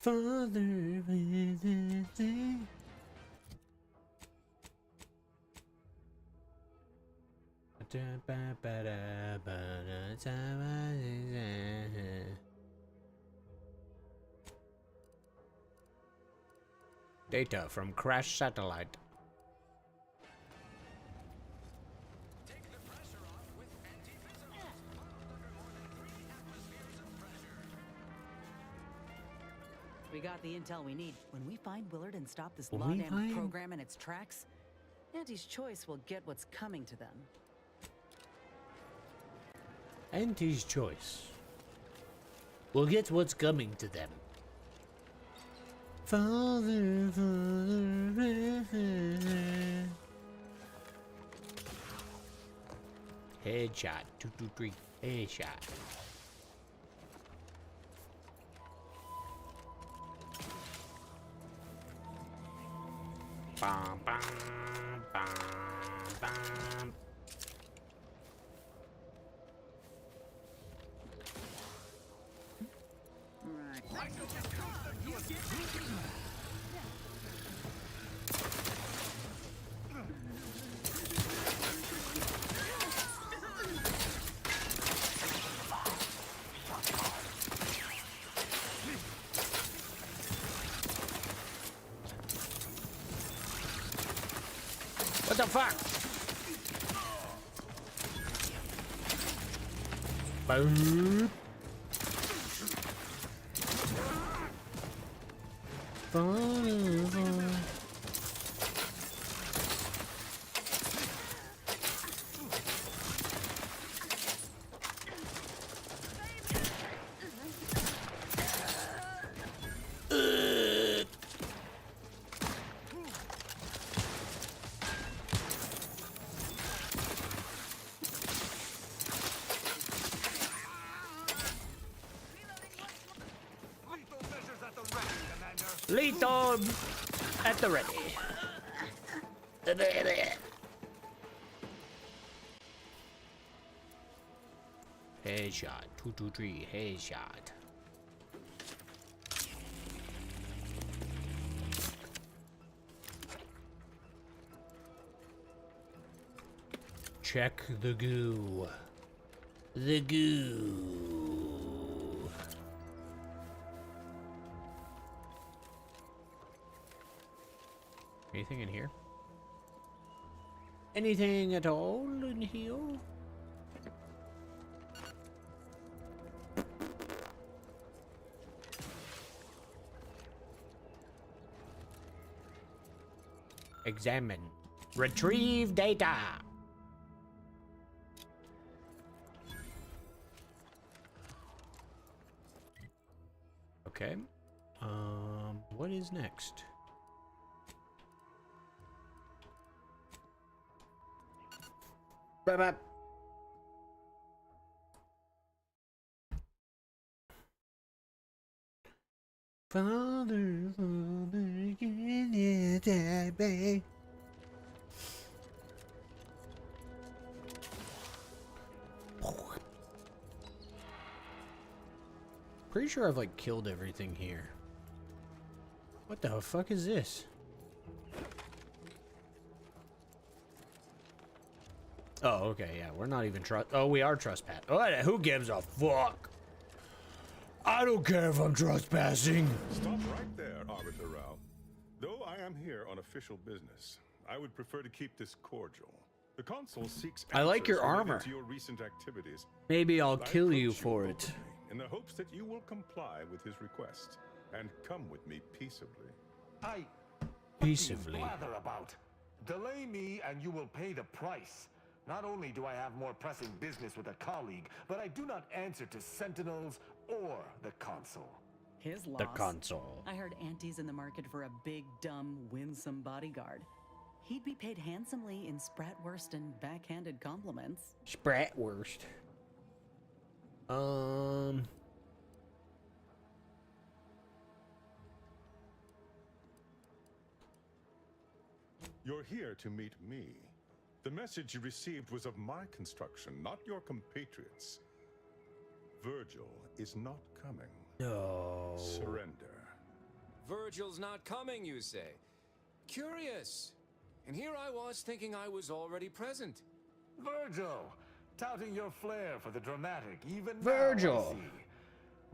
Father, data from crash satellite. Take the pressure off with anti-visible. Under more than 3 atmospheres of pressure. We got the intel we need. When we find Willard and stop this When we lawed-in find- program in its tracks, Auntie's Choice will get what's coming to them. Auntie's Choice. We'll get what's coming to them. Father, father. Headshot. 2, 2, 3. Headshot. Bam, bam, bam, bam. Right. What the fuck? Boop. Lethal at the ready. Headshot. 2, 2, 3. Headshot. Check the goo. The goo. Anything in here? Anything at all in here? Examine. Retrieve data. Okay. What is next? Bye-bye. Father, father, can you die, babe? Pretty sure I've like killed everything here. What the fuck is this? Oh, okay, yeah, we're not even oh, we are trespassing. Oh, who gives a fuck? I don't care if I'm trespassing. Stop right there, Arbiter Rao. Though I am here on official business, I would prefer to keep this cordial. The consul seeks I like your answers related armor. to your recent activities. Maybe I'll I kill you approach for it. openly in the hopes that you will comply with his request and come with me peaceably. Peaceably. What do you blather about? Delay me and you will pay the price. Not only do I have more pressing business with a colleague, but I do not answer to sentinels or the consul. His loss. The console. I heard Auntie's in the market for a big, dumb, winsome bodyguard. He'd be paid handsomely in spratwurst and backhanded compliments. Spratwurst. You're here to meet me. The message you received was of my construction, not your compatriots. Virgil is not coming. No. Surrender, Virgil's not coming, you say? Curious. And here I was thinking I was already present. Virgil, touting your flair for the dramatic, even Virgil. now, I see.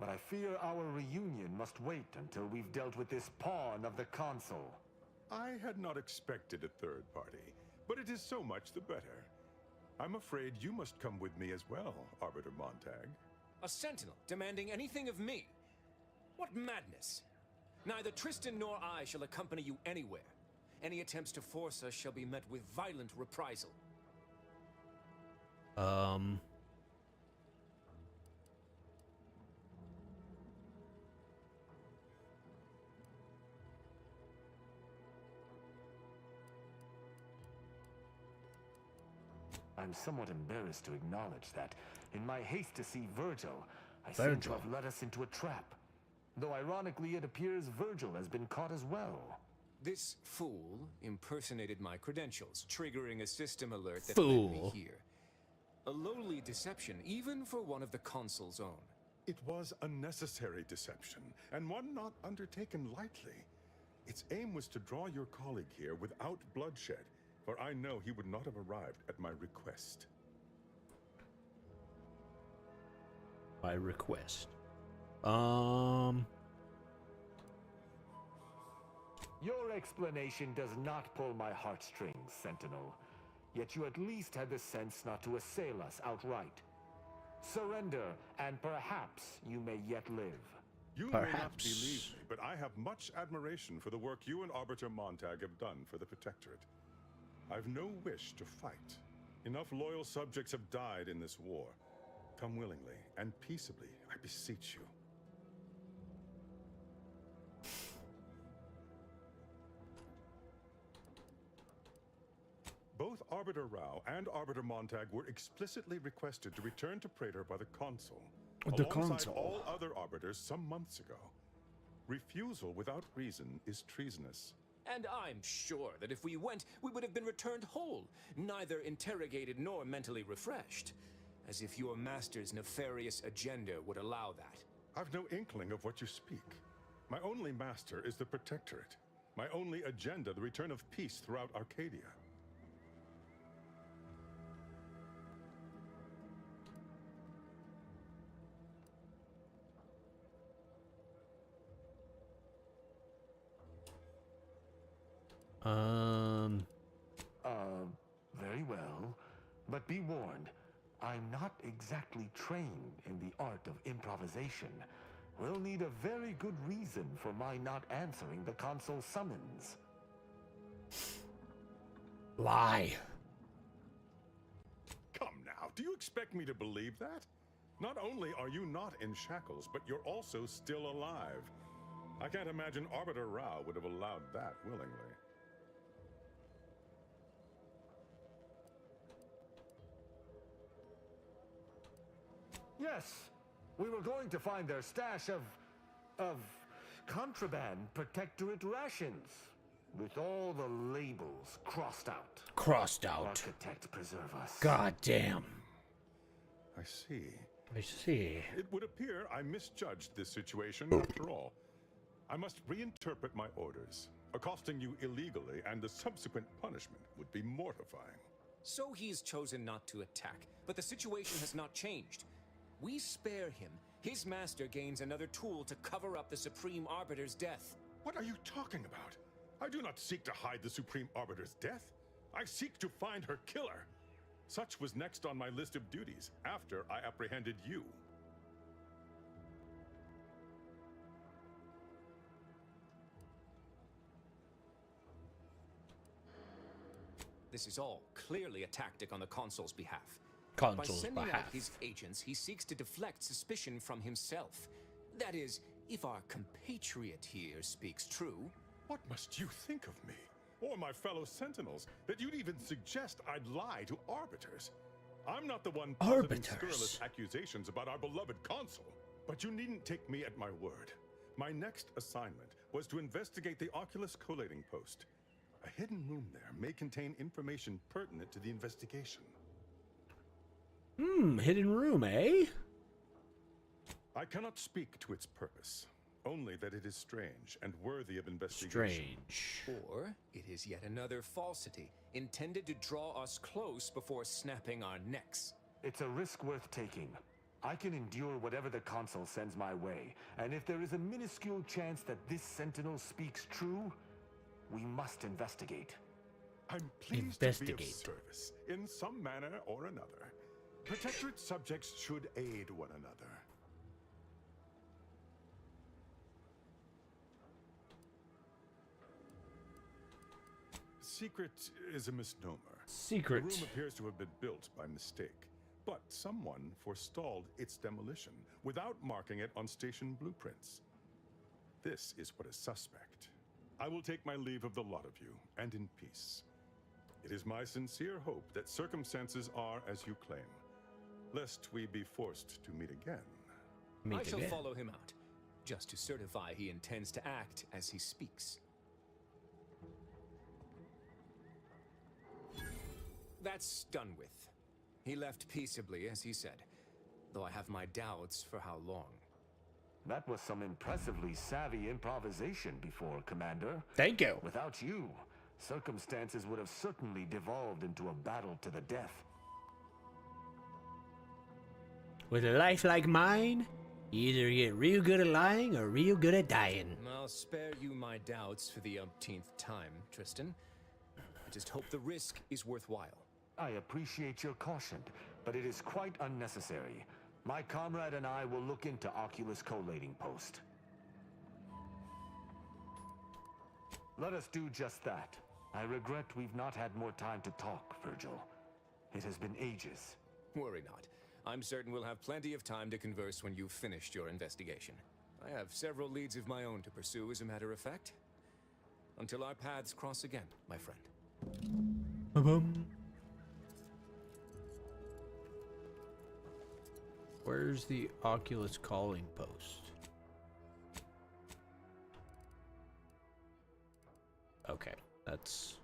But I fear our reunion must wait until we've dealt with this pawn of the consul. I had not expected a third party, but it is so much the better. I'm afraid you must come with me as well, Arbiter Montag. A sentinel demanding anything of me? What madness! Neither Tristan nor I shall accompany you anywhere. Any attempts to force us shall be met with violent reprisal. I'm somewhat embarrassed to acknowledge that, in my haste to see Virgil, I seem to have led us into a trap. Though ironically, it appears Virgil has been caught as well. This fool impersonated my credentials, triggering a system alert that led me here. A lowly deception, even for one of the consul's own. It was a necessary deception, and one not undertaken lightly. Its aim was to draw your colleague here without bloodshed, for I know he would not have arrived at my request. By request. Your explanation does not pull my heartstrings, Sentinel. Yet you at least had the sense not to assail us outright. Surrender, and perhaps you may yet live. You may not believe me, but I have much admiration for the work you and Arbiter Montag have done for the Protectorate. I've no wish to fight. Enough loyal subjects have died in this war. Come willingly and peaceably, I beseech you. Both Arbiter Rao and Arbiter Montag were explicitly requested to return to Praetor by the Consul, alongside all other Arbiters some months ago. Refusal without reason is treasonous. And I'm sure that if we went, we would have been returned whole, neither interrogated nor mentally refreshed. As if your master's nefarious agenda would allow that. I've no inkling of what you speak. My only master is the Protectorate. My only agenda, the return of peace throughout Arcadia. Very well. But be warned, I'm not exactly trained in the art of improvisation. We'll need a very good reason for my not answering the consul's summons. Lie. Come now, do you expect me to believe that? Not only are you not in shackles, but you're also still alive. I can't imagine Arbiter Rao would have allowed that willingly. Yes, we were going to find their stash of contraband Protectorate rations. With all the labels crossed out. Crossed out. Architect preserve us. God damn. I see. I see. It would appear I misjudged this situation after all. I must reinterpret my orders. Accosting you illegally and the subsequent punishment would be mortifying. So he's chosen not to attack, but the situation has not changed. We spare him. His master gains another tool to cover up the Supreme Arbiter's death. What are you talking about? I do not seek to hide the Supreme Arbiter's death. I seek to find her killer. Such was next on my list of duties after I apprehended you. This is all clearly a tactic on the consul's behalf. By Consul's sending out behalf. his agents, he seeks to deflect suspicion from himself. That is, if our compatriot here speaks true. What must you think of me, or my fellow Sentinels, that you'd even suggest I'd lie to Arbiters? I'm not the one positing scurrilous accusations about our beloved Consul. But you needn't take me at my word. My next assignment was to investigate the Oculus collating post. A hidden room there may contain information pertinent to the investigation. Hidden room, eh? I cannot speak to its purpose. Only that it is strange and worthy of investigation. Strange. Or it is yet another falsity, intended to draw us close before snapping our necks. It's a risk worth taking. I can endure whatever the Consul sends my way, and if there is a minuscule chance that this Sentinel speaks true, we must investigate. I'm pleased to be of Investigate. service, in some manner or another. Protectorate subjects should aid one another. Secret is a misnomer. Secret. The room appears to have been built by mistake, but someone forestalled its demolition without marking it on station blueprints. This is what is suspect. I will take my leave of the lot of you, and in peace. It is my sincere hope that circumstances are as you claim, lest we be forced to meet again. I shall follow him out, just to certify he intends to act as he speaks. That's done with. He left peaceably, as he said, though I have my doubts for how long. That was some impressively savvy improvisation before, Commander. Thank you. Without you, circumstances would have certainly devolved into a battle to the death. With a life like mine, you either get real good at lying or real good at dying. I'll spare you my doubts for the umpteenth time, Tristan. I just hope the risk is worthwhile. I appreciate your caution, but it is quite unnecessary. My comrade and I will look into Oculus collating post. Let us do just that. I regret we've not had more time to talk, Virgil. It has been ages. Worry not. I'm certain we'll have plenty of time to converse when you've finished your investigation. I have several leads of my own to pursue, as a matter of fact. Until our paths cross again, my friend. Ba-bum. Where's the Oculus calling post? Okay, that's...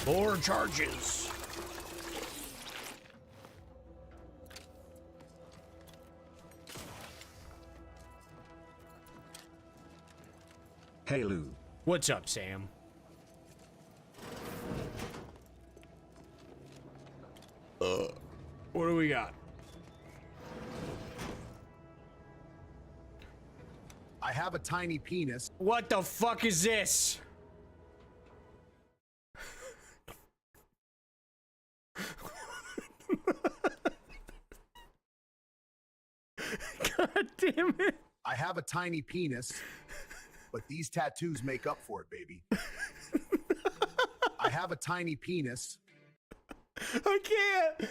More charges! Hey Lou. What's up, Sam? What do we got? I have a tiny penis. What the fuck is this? God damn it. I have a tiny penis, but these tattoos make up for it, baby. I have a tiny penis. I can't.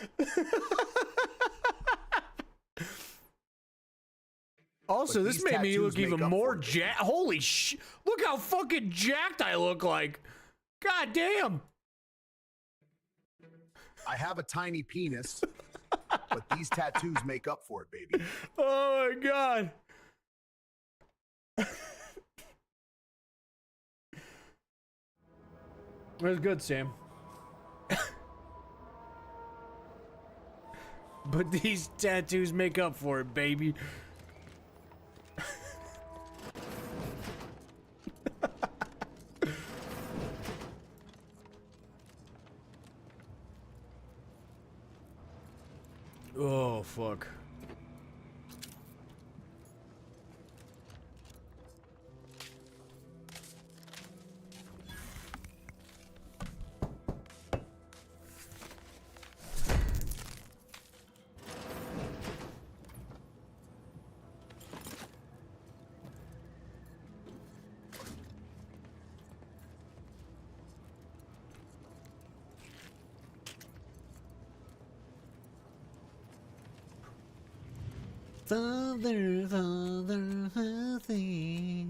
Also, But this these made me tattoos look even make up more for it. jacked. Holy sh! Look how fucking jacked I look like. God damn. I have a tiny penis, but these tattoos make up for it, baby. Oh my god. That's good, Sam. But these tattoos make up for it, baby. Oh, fuck. Father, Father, Father.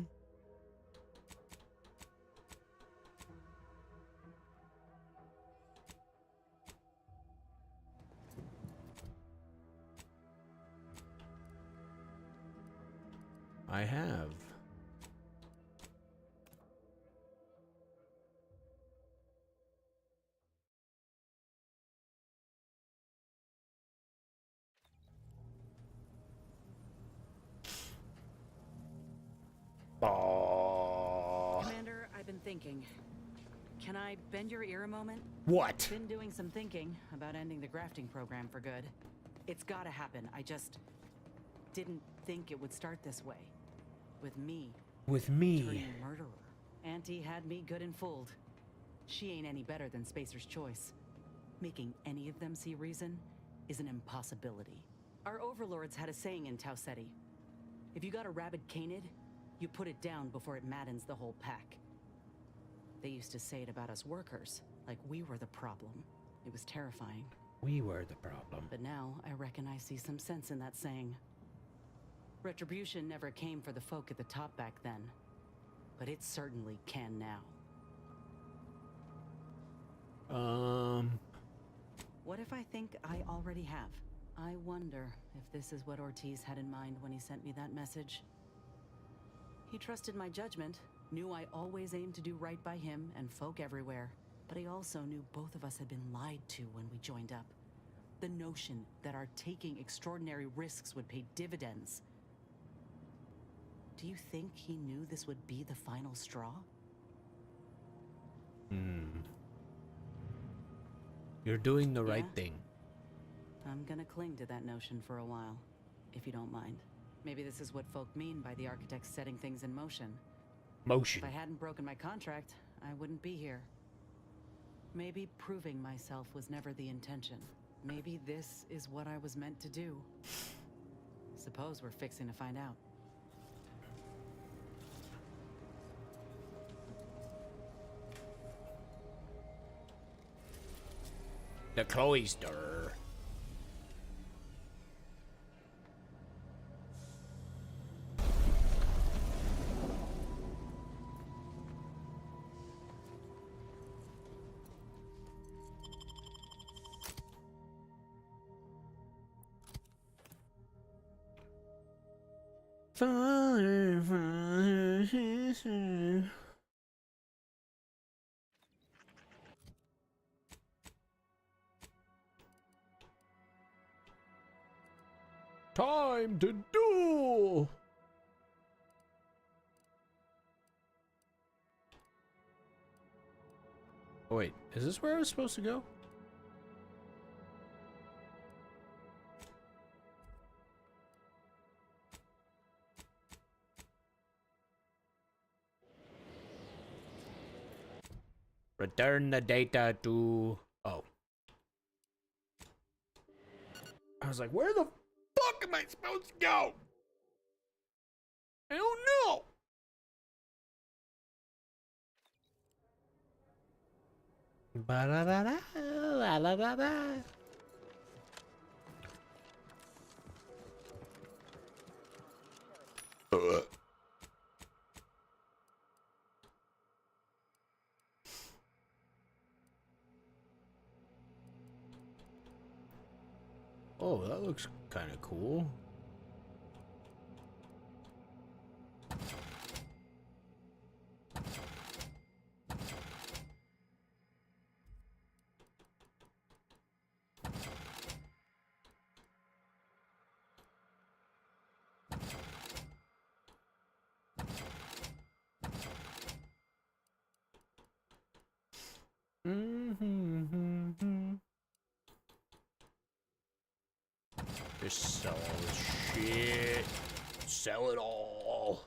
I have. thinking. Can I bend your ear a moment? What? Been doing some thinking about ending the grafting program for good. It's gotta happen. I just didn't think it would start this way. With me With turning me. murderer. Auntie had me good and fooled. She ain't any better than Spacer's Choice. Making any of them see reason is an impossibility. Our overlords had a saying in Tau Ceti. If you got a rabid canid, you put it down before it maddens the whole pack. They used to say it about us workers, like we were the problem. It was terrifying. We were the problem. But now I reckon I see some sense in that saying. Retribution never came for the folk at the top back then, but it certainly can now. What if I think I already have? I wonder if this is what Ortiz had in mind when he sent me that message. He trusted my judgment, knew I always aimed to do right by him and folk everywhere, but he also knew both of us had been lied to when we joined up. The notion that our taking extraordinary risks would pay dividends. Do you think he knew this would be the final straw? You're doing the right Yeah. thing. I'm gonna cling to that notion for a while, if you don't mind. Maybe this is what folk mean by the architects setting things in motion. Motion. If I hadn't broken my contract, I wouldn't be here. Maybe proving myself was never the intention. Maybe this is what I was meant to do. Suppose we're fixing to find out. The cloister. Fire, fire. Time to duel! Oh wait, is this where I was supposed to go? Return the data to... Oh. I was like, where the fuck am I supposed to go? I don't know. Ba-da-da-da, la-la-da-da. Oh, that looks kind of cool. Just sell all this shit. Sell it all.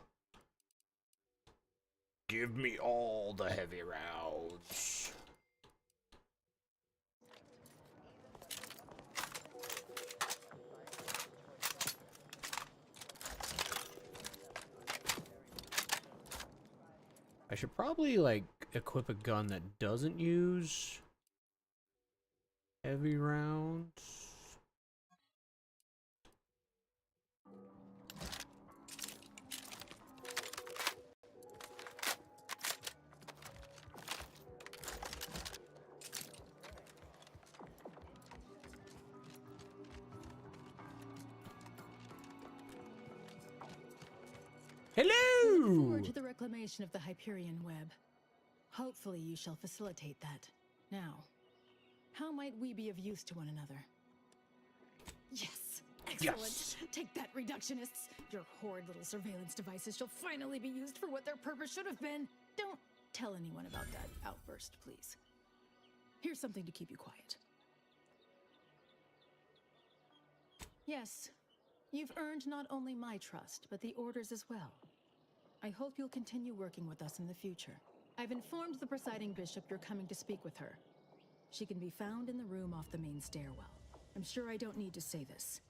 Give me all the heavy rounds. I should probably, like, equip a gun that doesn't use heavy rounds. Hello! Look forward to the reclamation of the Hyperion web. Hopefully you shall facilitate that. Now, how might we be of use to one another? Yes! Excellent! Yes. Take that, reductionists! Your horrid little surveillance devices shall finally be used for what their purpose should have been! Don't tell anyone about that outburst, please. Here's something to keep you quiet. Yes, you've earned not only my trust, but the Order's as well. I hope you'll continue working with us in the future. I've informed the presiding bishop you're coming to speak with her. She can be found in the room off the main stairwell. I'm sure I don't need to say this.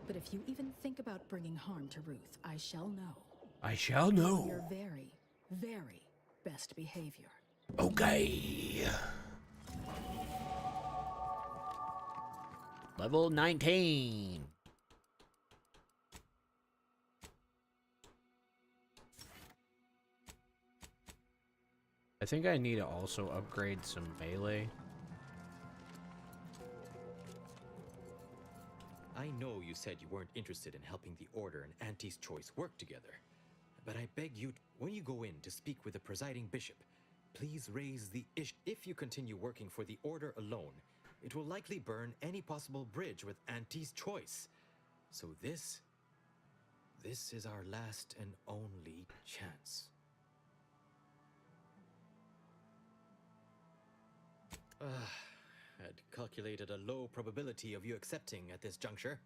But if you even think about bringing harm to Ruth, I shall know. I shall know. Your very, very best behavior. Okay. Level 19. I think I need to also upgrade some melee. I know you said you weren't interested in helping the Order and Auntie's Choice work together, but I beg you, when you go in to speak with the presiding bishop, please raise the issue. If you continue working for the Order alone, it will likely burn any possible bridge with Auntie's Choice. So this is our last and only chance. I'd calculated a low probability of you accepting at this juncture,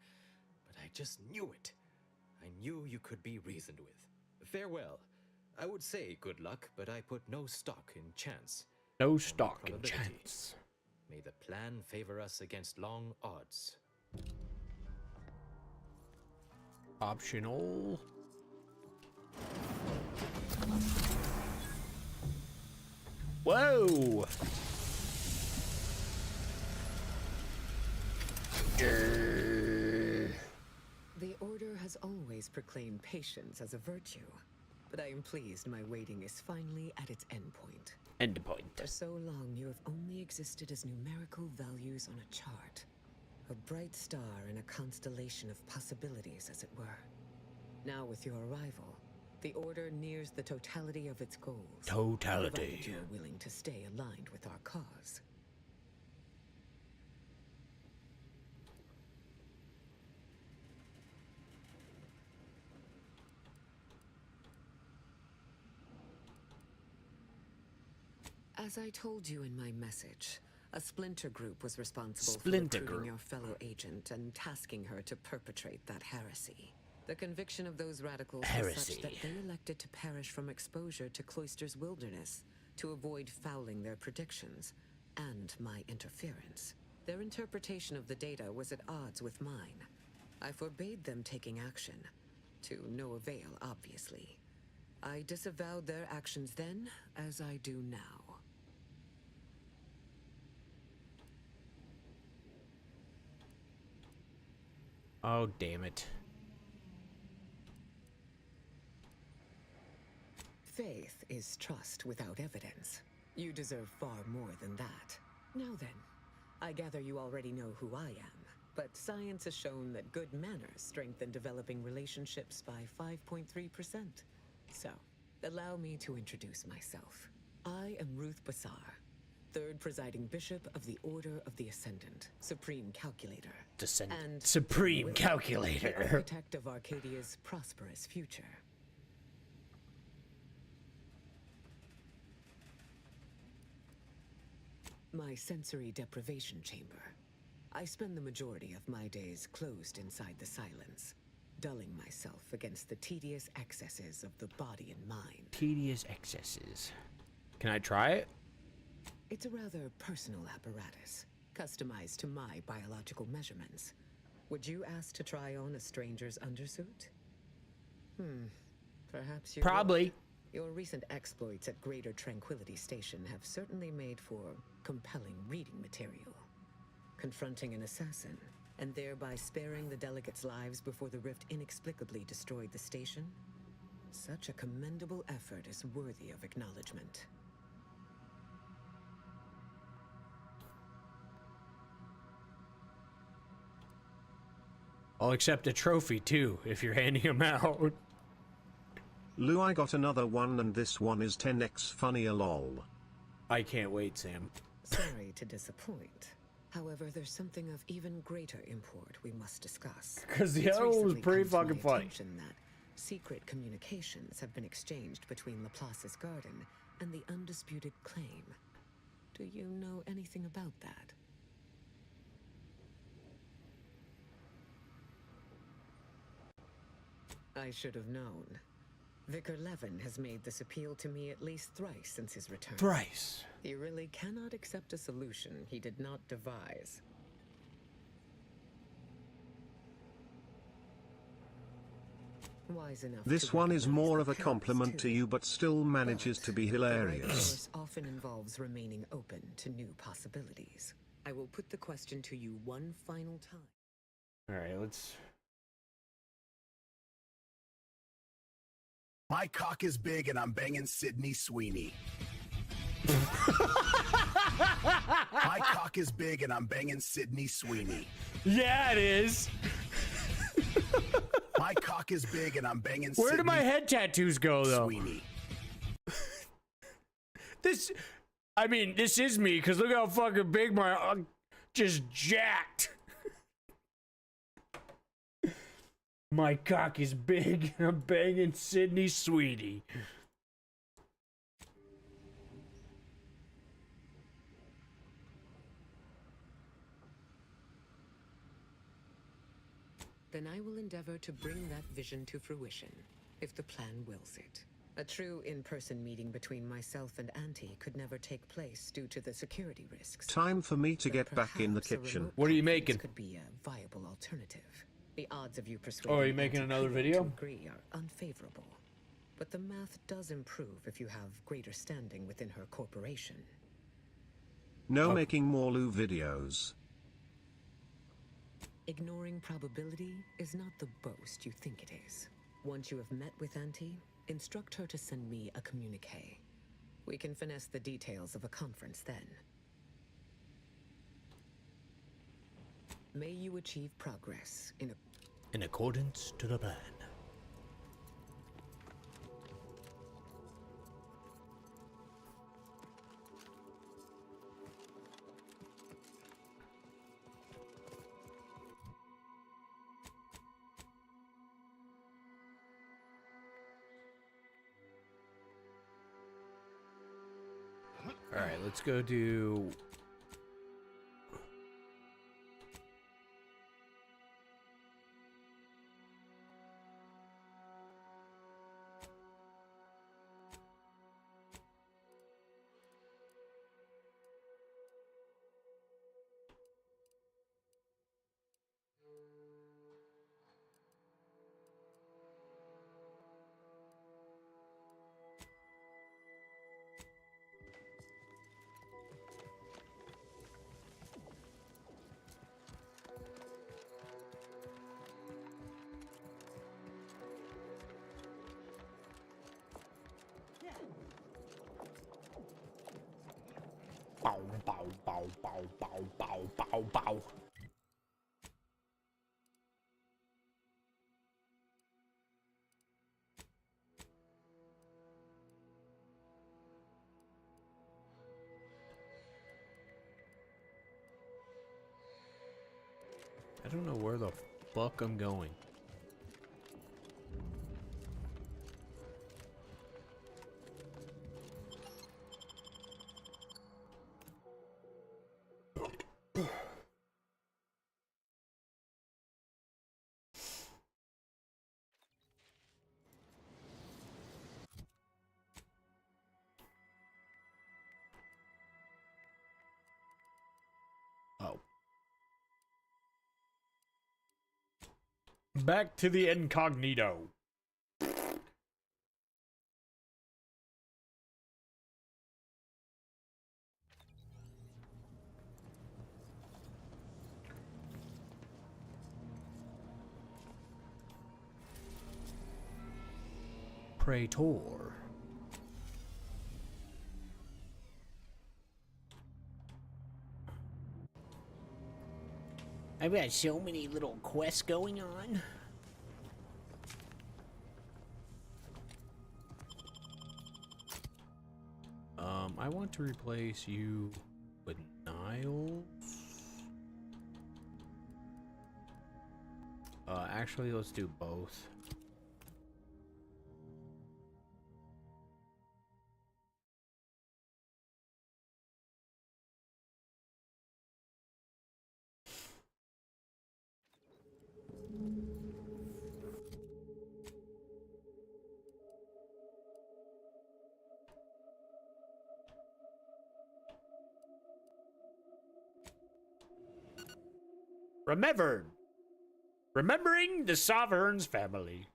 but I just knew it. I knew you could be reasoned with. Farewell. I would say good luck, but I put no stock in chance. No stock in probability. chance. May the plan favor us against long odds. Optional. Whoa! The Order has always proclaimed patience as a virtue, but I am pleased my waiting is finally at its endpoint. Endpoint. For so long, you have only existed as numerical values on a chart. A bright star in a constellation of possibilities, as it were. Now, with your arrival, the Order nears the totality of its goals. Totality. Provided you are willing to stay aligned with our cause. As I told you in my message, a splinter group was responsible for recruiting your fellow agent and tasking her to perpetrate that heresy. The conviction of those radicals was such that they elected to perish from exposure to Cloister's wilderness to avoid fouling their predictions and my interference. Their interpretation of the data was at odds with mine. I forbade them taking action, to no avail, obviously. I disavowed their actions then, as I do now. Oh, damn it. Faith is trust without evidence. You deserve far more than that. Now then, I gather you already know who I am, but science has shown that good manners strengthen developing relationships by 5.3%. So, allow me to introduce myself. I am Ruth Basar, third presiding bishop of the Order of the Ascendant, Supreme Calculator. And Supreme Calculator. The architect of Arcadia's prosperous future. My sensory deprivation chamber. I spend the majority of my days closed inside the silence, dulling myself against the tedious excesses of the body and mind. Tedious excesses. Can I try it? It's a rather personal apparatus, customized to my biological measurements. Would you ask to try on a stranger's undersuit? Perhaps you Probably. would. Your recent exploits at Greater Tranquility Station have certainly made for compelling reading material. Confronting an assassin, and thereby sparing the delegates' lives before the rift inexplicably destroyed the station? Such a commendable effort is worthy of acknowledgement. I'll accept a trophy too, if you're handing them out. Lou, I got another one and this one is 10x funnier lol. I can't wait, Sam. Sorry to disappoint. However, there's something of even greater import we must discuss. Because the It's other one was recently pretty come to fucking my funny. attention that secret communications have been exchanged between Laplace's garden and the undisputed claim. Do you know anything about that? I should have known. Vicar Levin has made this appeal to me at least thrice since his return. Thrice. He really cannot accept a solution he did not devise. Wise enough. This one is more of a compliment to you, but still manages to be The right hilarious. course often involves remaining open to new possibilities. I will put the question to you one final time. All right, let's. My cock is big and I'm banging Sydney Sweeney. My cock is big and I'm banging Sydney Sweeney. Yeah, it is. My cock is big and I'm banging Where do Sydney my head tattoos go, though? Sweeney. This, I mean, this is me, because look how fucking big my, just jacked. My cock is big, and I'm banging Sydney Sweetie. Then I will endeavor to bring that vision to fruition, if the plan wills it. A true in-person meeting between myself and Auntie could never take place due to the security risks. Time for me to But get back in the perhaps a kitchen. remote What are you conference making? Could be a viable alternative. The odds of you persuading Oh, are you making Auntie another Cleo video? to agree are unfavorable. But the math does improve if you have greater standing within her corporation. No making more Lou videos. Ignoring probability is not the boast you think it is. Once you have met with Auntie, instruct her to send me a communique. We can finesse the details of a conference then. May you achieve progress In accordance to the plan. All right, let's go do. Bow, bow, bow, bow, bow, bow, bow, bow. I don't know where the fuck I'm going. Oh. Back to the incognito. Praetor. I've got so many little quests going on. I want to replace you with Niles. Actually, let's do both. Remembered. Remembering the Sovereign's family.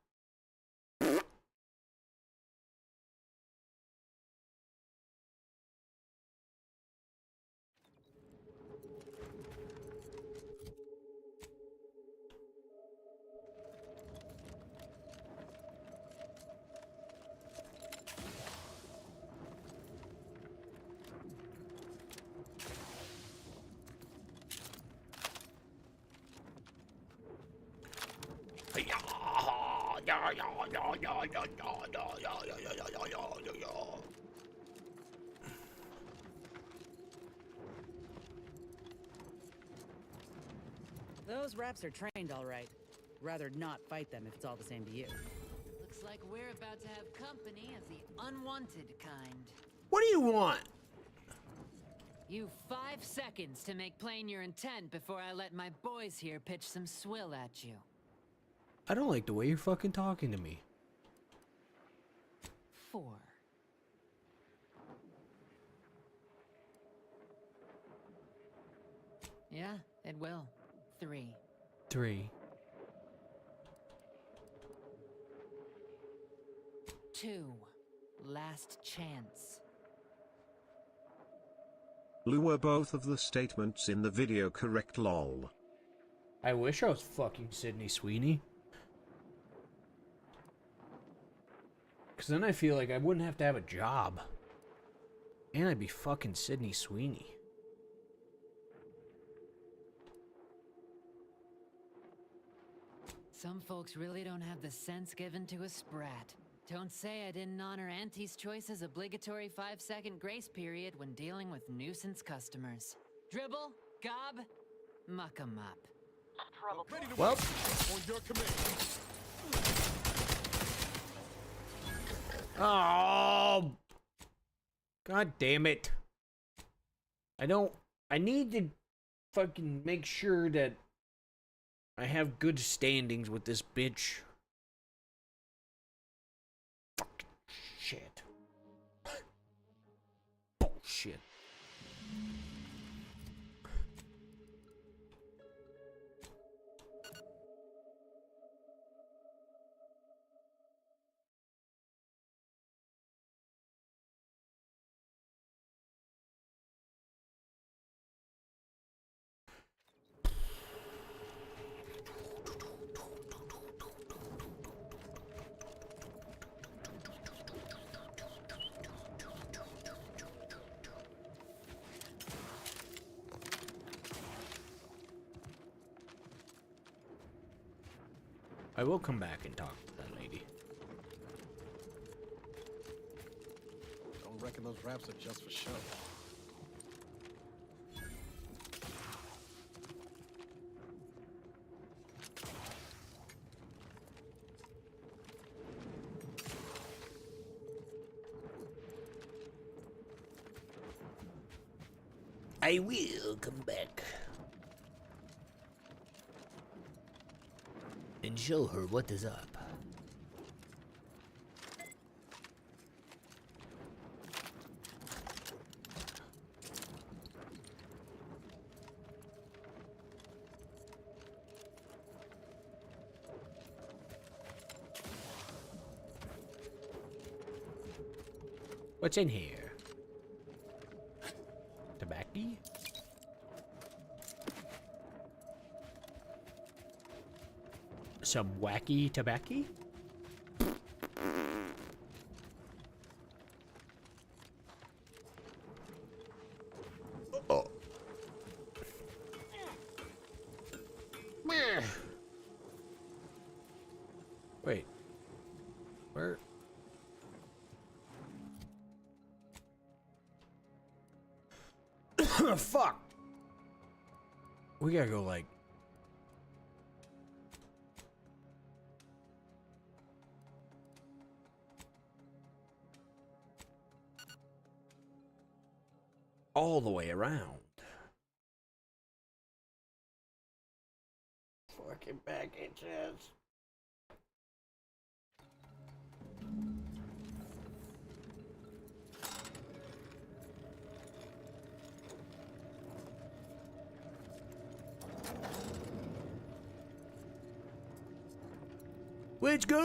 Those raps are trained all right. Rather not fight them if it's all the same to you. Looks like we're about to have company of the unwanted kind. What do you want? You 5 seconds to make plain your intent before I let my boys here pitch some swill at you. I don't like the way you're fucking talking to me. 4. Yeah, it will. 3. 3. 2. Last chance. Lou, were both of the statements in the video correct, lol? I wish I was fucking Sydney Sweeney. Because then I feel like I wouldn't have to have a job. And I'd be fucking Sydney Sweeney. Some folks really don't have the sense given to a sprat. Don't say I didn't honor Auntie's Choice's obligatory 5-second grace period when dealing with nuisance customers. Dribble, gob, muck 'em up. Well, On your command. oh, god damn it. I need to fucking make sure that I have good standings with this bitch. Fucking shit. Bullshit. I will come back and talk to that lady. Don't reckon those raps are just for show. I will come back and show her what is up. What's in here? Tobacco? Some wacky tobacco? Oh. Wait. Where? Fuck. We gotta go like all the way around. Fucking packages. Let's go!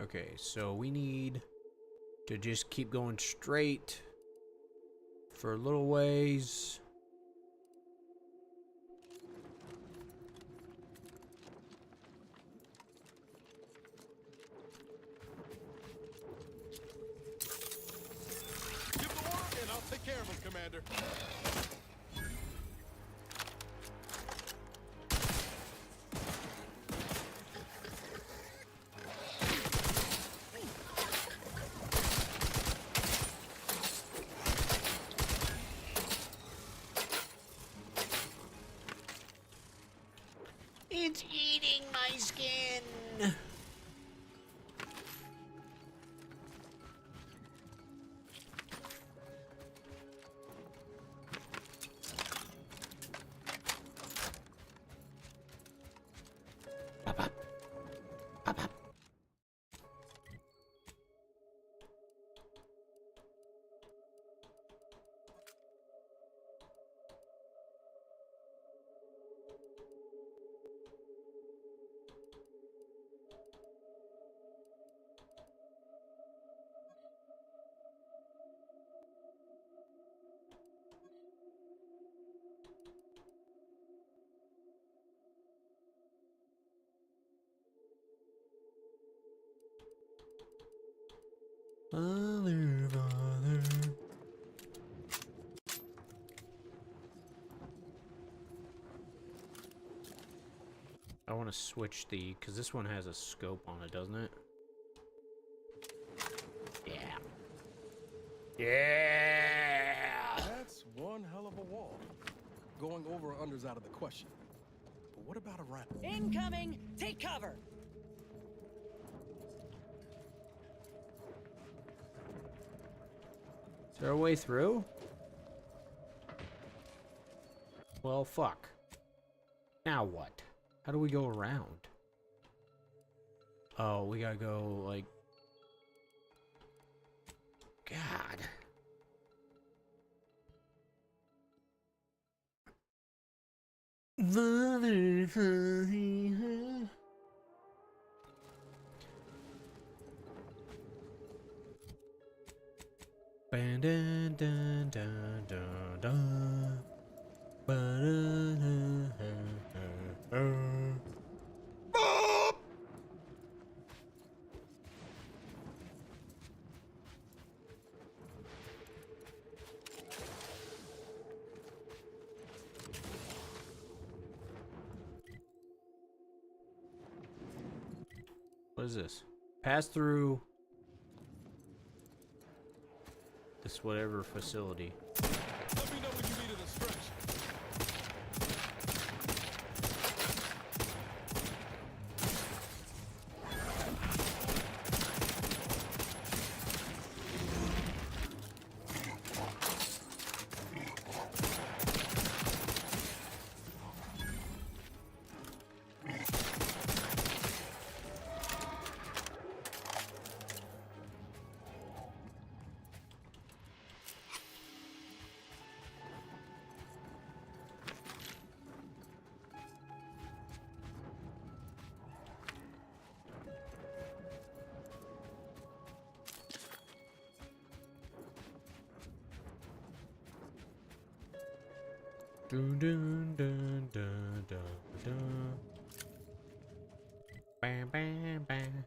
Okay, so we need to just keep going straight for a little ways. Give the order and I'll take care of him, Commander. It's eating my skin. Father, Father. I want to switch because this one has a scope on it, doesn't it? Yeah. Yeah! That's one hell of a wall. Going over or under's out of the question. But what about around? Incoming! Take cover! Is there a way through? Well, fuck. Now what? How do we go around? Oh, we gotta go, like... God. Dun, dun, dun, dun, dun, dun. What is this? Pass through this whatever facility. Let me know when you need an instruction. Dun dun dun dun dun dun. Bam bam bam.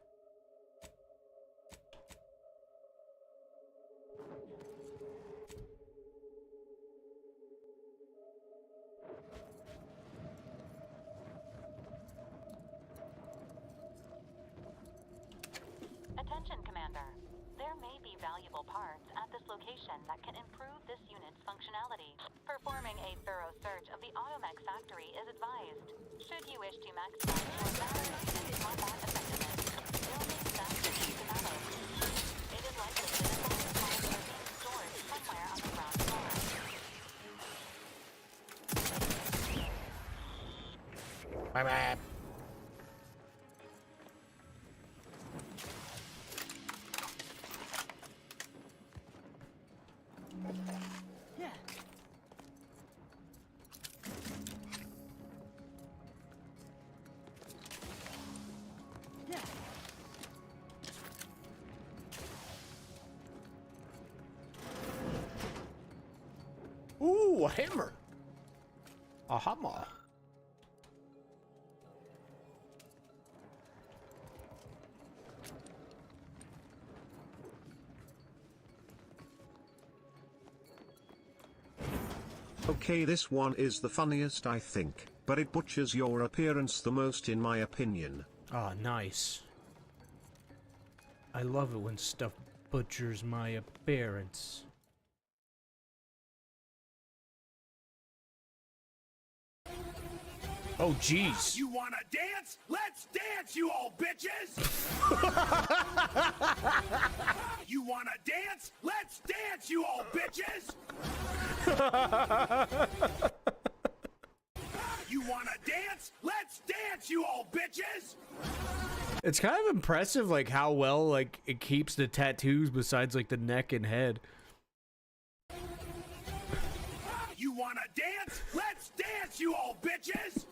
Attention, Commander. There may be valuable parts at this location that can improve this unit's functionality. Performing a thorough search of the Automech factory is advised. Should you wish to maximize your battery combat effectiveness, you'll need that to use the battle. It is likely that the battery parts are being stored somewhere on the ground floor. Bye bye. Yeah. Ooh, a hammer. A hammer. Okay, this one is the funniest I think, but it butchers your appearance the most in my opinion. Ah, nice. I love it when stuff butchers my appearance. Oh, jeez. You wanna dance? Let's dance, you old bitches! You wanna dance? Let's dance, you old bitches! You wanna dance? Let's dance, you old bitches! It's kind of impressive, like, how well, like, it keeps the tattoos besides, like, the neck and head. You wanna dance? Let's dance, you old bitches!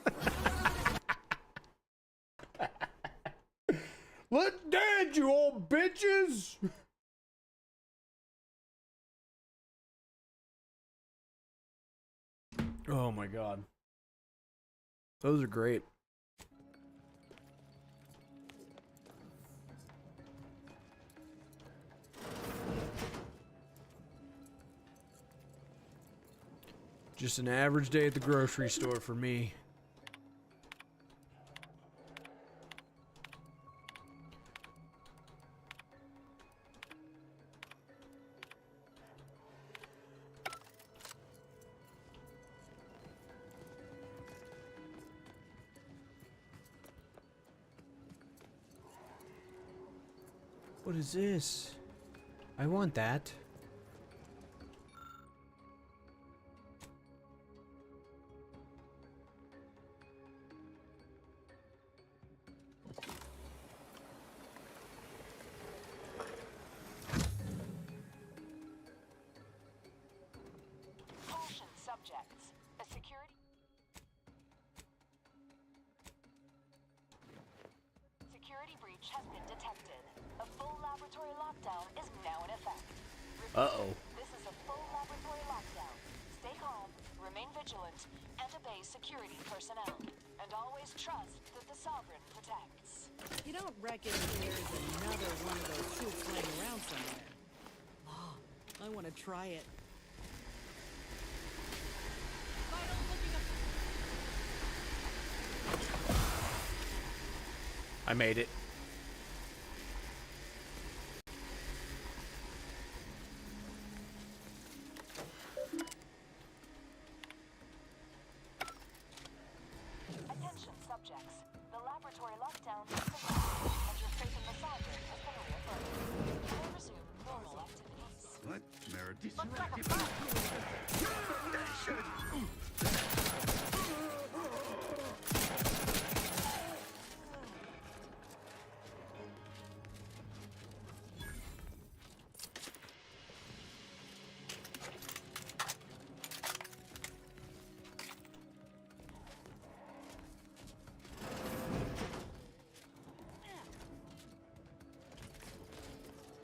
Let's dance, you old bitches! Oh my god. Those are great. Just an average day at the grocery store for me. What is this? I want that. Caution subjects. A security breach has been detected. A full laboratory lockdown is now in effect. Uh-oh. This is a full laboratory lockdown. Stay calm, remain vigilant, and obey security personnel. And always trust that the Sovereign protects. You don't reckon there's another one of those suits laying around somewhere? Oh, I want to try it. I made it. Attention subjects. The laboratory lockdown is complete, and your faith in the Sovereign has been reaffirmed. You may resume normal activities. What?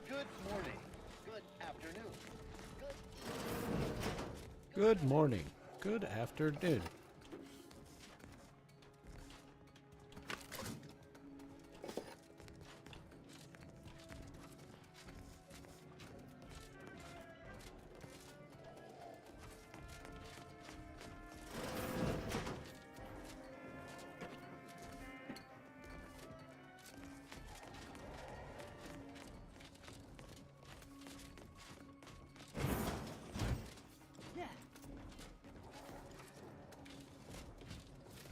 Good morning. Good afternoon. Good morning. Good afternoon.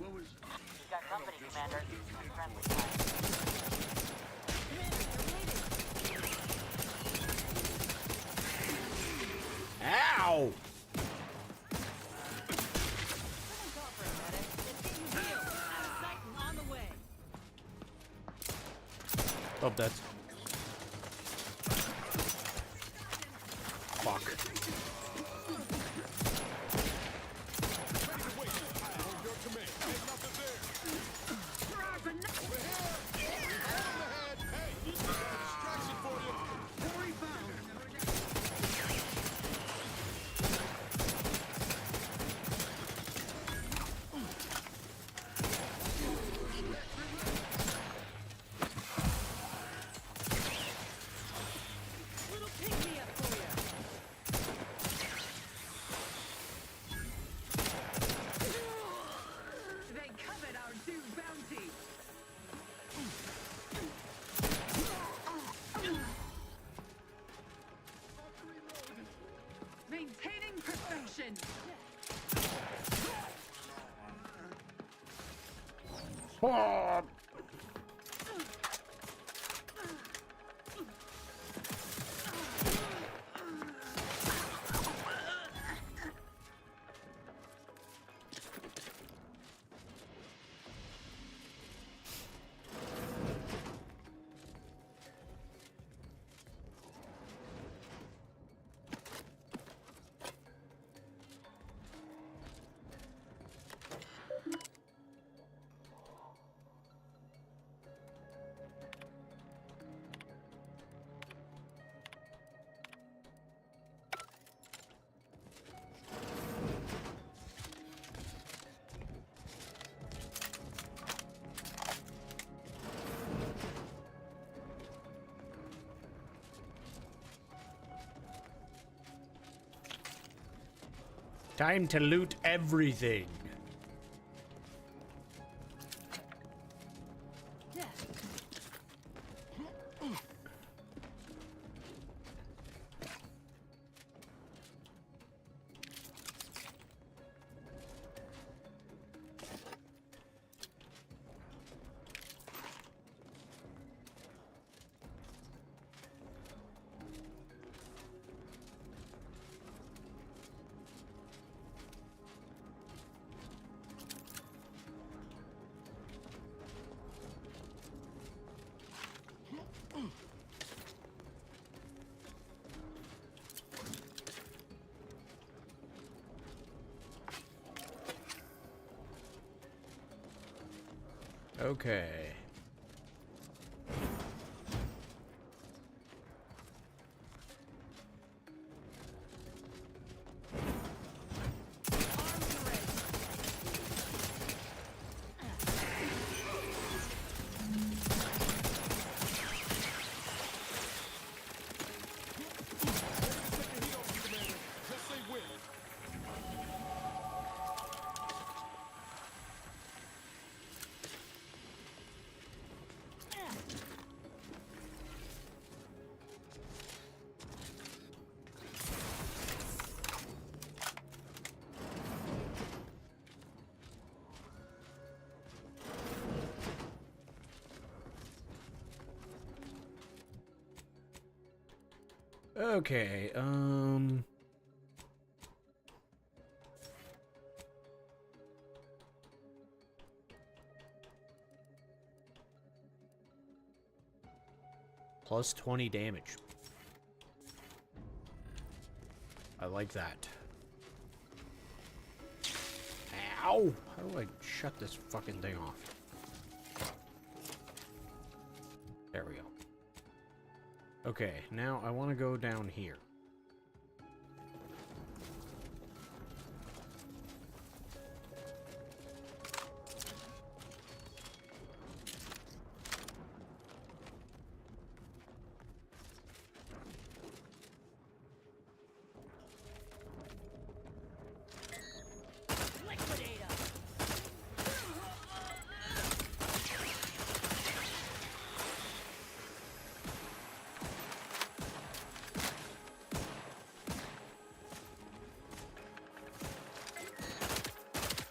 You've got company, Commander. On friendly side. Ow! Oh, that's... Fuck. Oh. Time to loot everything. Okay. Okay, plus 20 damage. I like that. Ow! How do I shut this fucking thing off? There we go. Okay, now I want to go down here.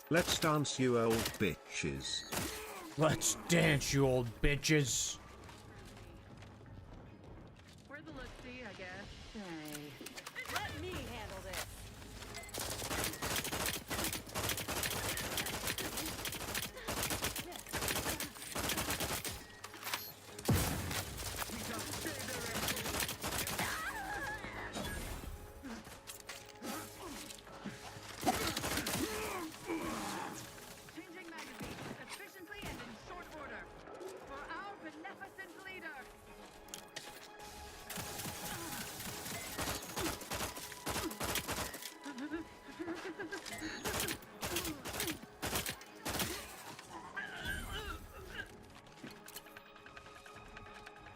Let's dance, you old bitches. Let's dance, you old bitches. We're the look-see, I guess. Hey, let me handle this. Changing magazine efficiently and in short order. For our beneficent leader.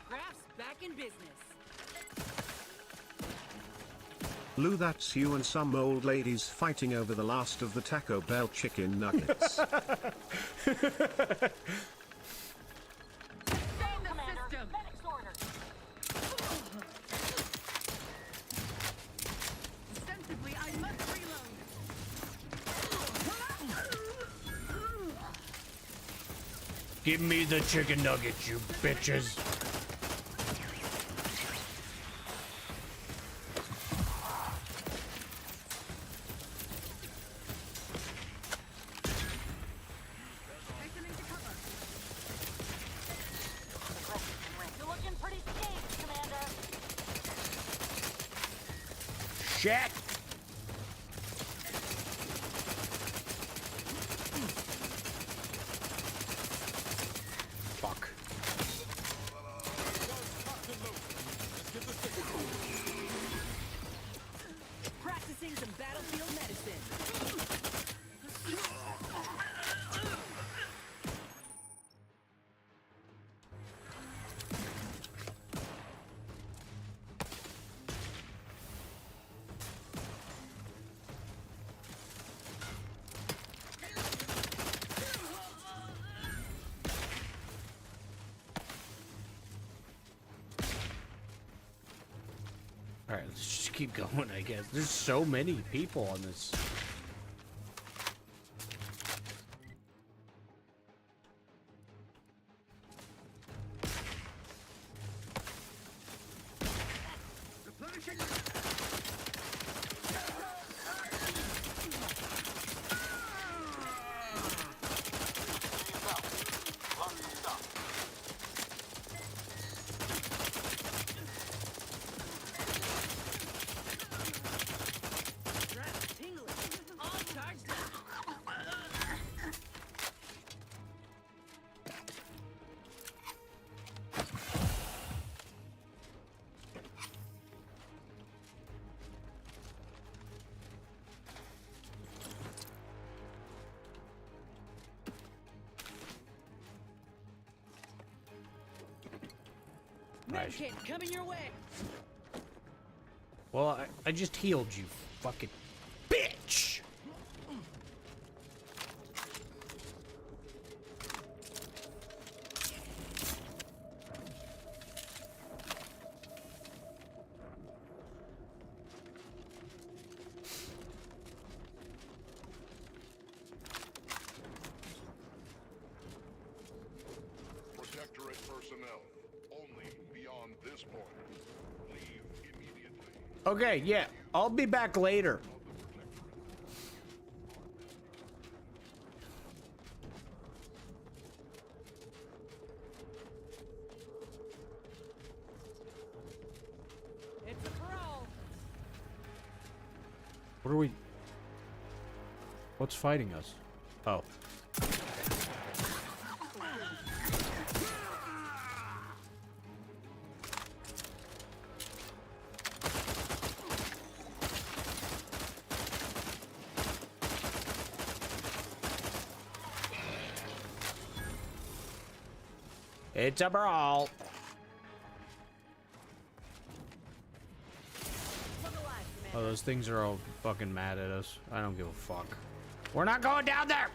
Crafts back in business. Lou, that's you and some old ladies fighting over the last of the Taco Bell chicken nuggets. Commander, medic's order. Ostensibly, I must reload. Give me the chicken nuggets, you bitches. You're looking pretty scathed, Commander. Shit! Fuck. Practicing some battlefield medicine. Alright, let's just keep going, I guess. There's so many people on this. Medkit coming your way. Well, I just healed you, fucking bitch! Protectorate personnel, only beyond this point. Leave immediately. Okay, yeah, I'll be back later. It's a pro. What are we... What's fighting us? Oh. It's a brawl. Oh, those things are all fucking mad at us. I don't give a fuck. We're not going down there.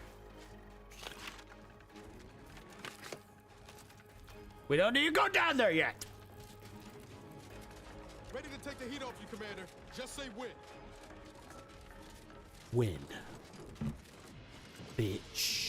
We don't need to go down there yet. Ready to take the heat off you, Commander. Just say win. Win. Bitch.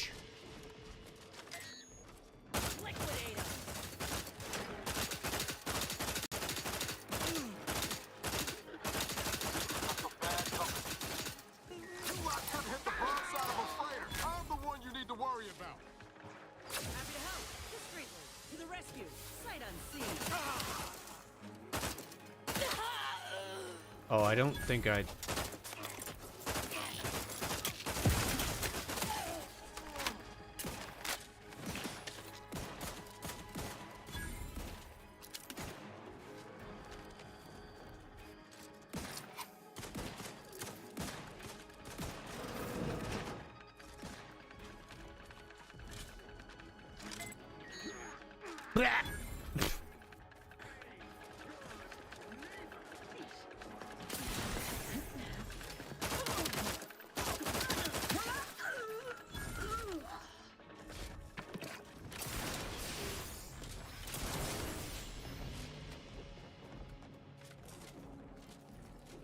Happy to help. Discreetly. To the rescue. Sight unseen. Oh, I don't think I...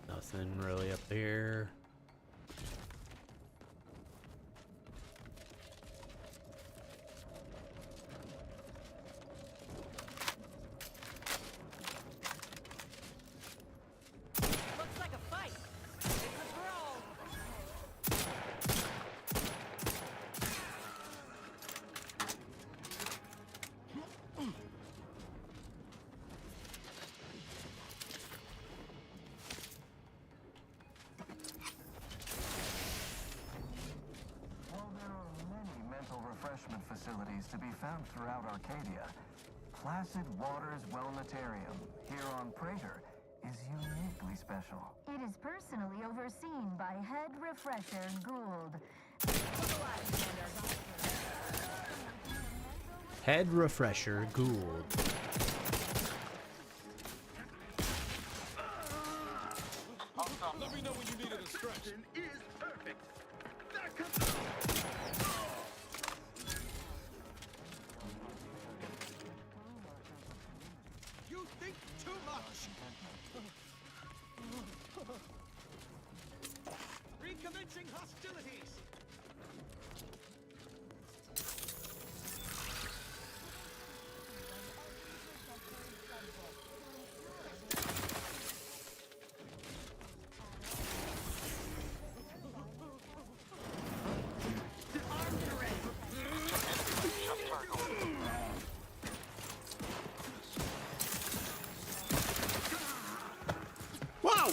Nothing really up here. is to be found throughout Arcadia. Placid Waters Wellnetarium, here on Praetor, is uniquely special. It is personally overseen by Head Refresher Gould. Head Refresher Gould. Let me know when you needed a stretch. Is perfect. You think too much. Recommencing hostilities. Whoa!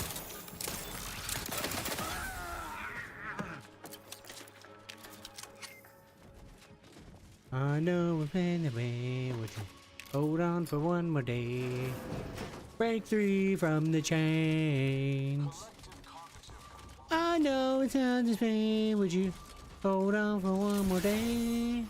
I know we've been away. Would you hold on for one more day? Break free from the chains. I know it sounds this pain. Would you hold on for one more day?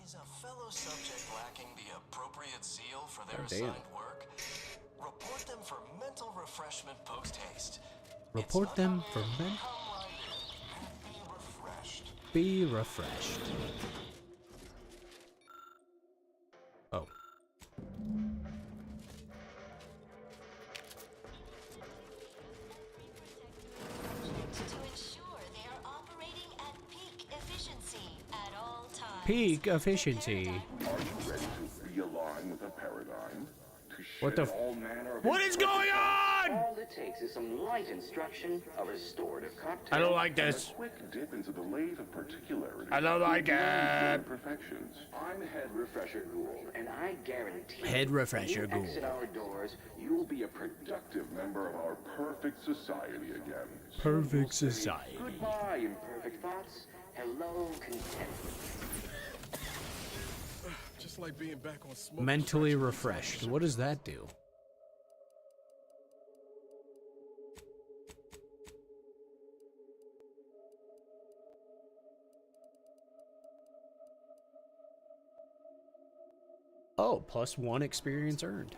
Is a fellow subject lacking the appropriate zeal for their Damn. assigned work? Report them for mental refreshment post-haste. Report them for men. Be refreshed. Oh. To ensure they are operating at peak efficiency at all times. Peak efficiency. Are you ready to realign with a paradigm? To What the shed all manner of What is going on? All it takes is some light instruction, a restorative cocktail. I don't like and this. a quick dip into the lake of particularity. I don't like to learn it. Imperfections. I'm Head Refresher Gould, and I guarantee Head Refresher when you exit Gould. our doors, you'll be a Productive member of our perfect society again. Perfect society. goodbye, imperfect thoughts. Hello, contentment. Just like being back on smoke. Mentally refreshed. What does that do? Oh, +1 experience earned.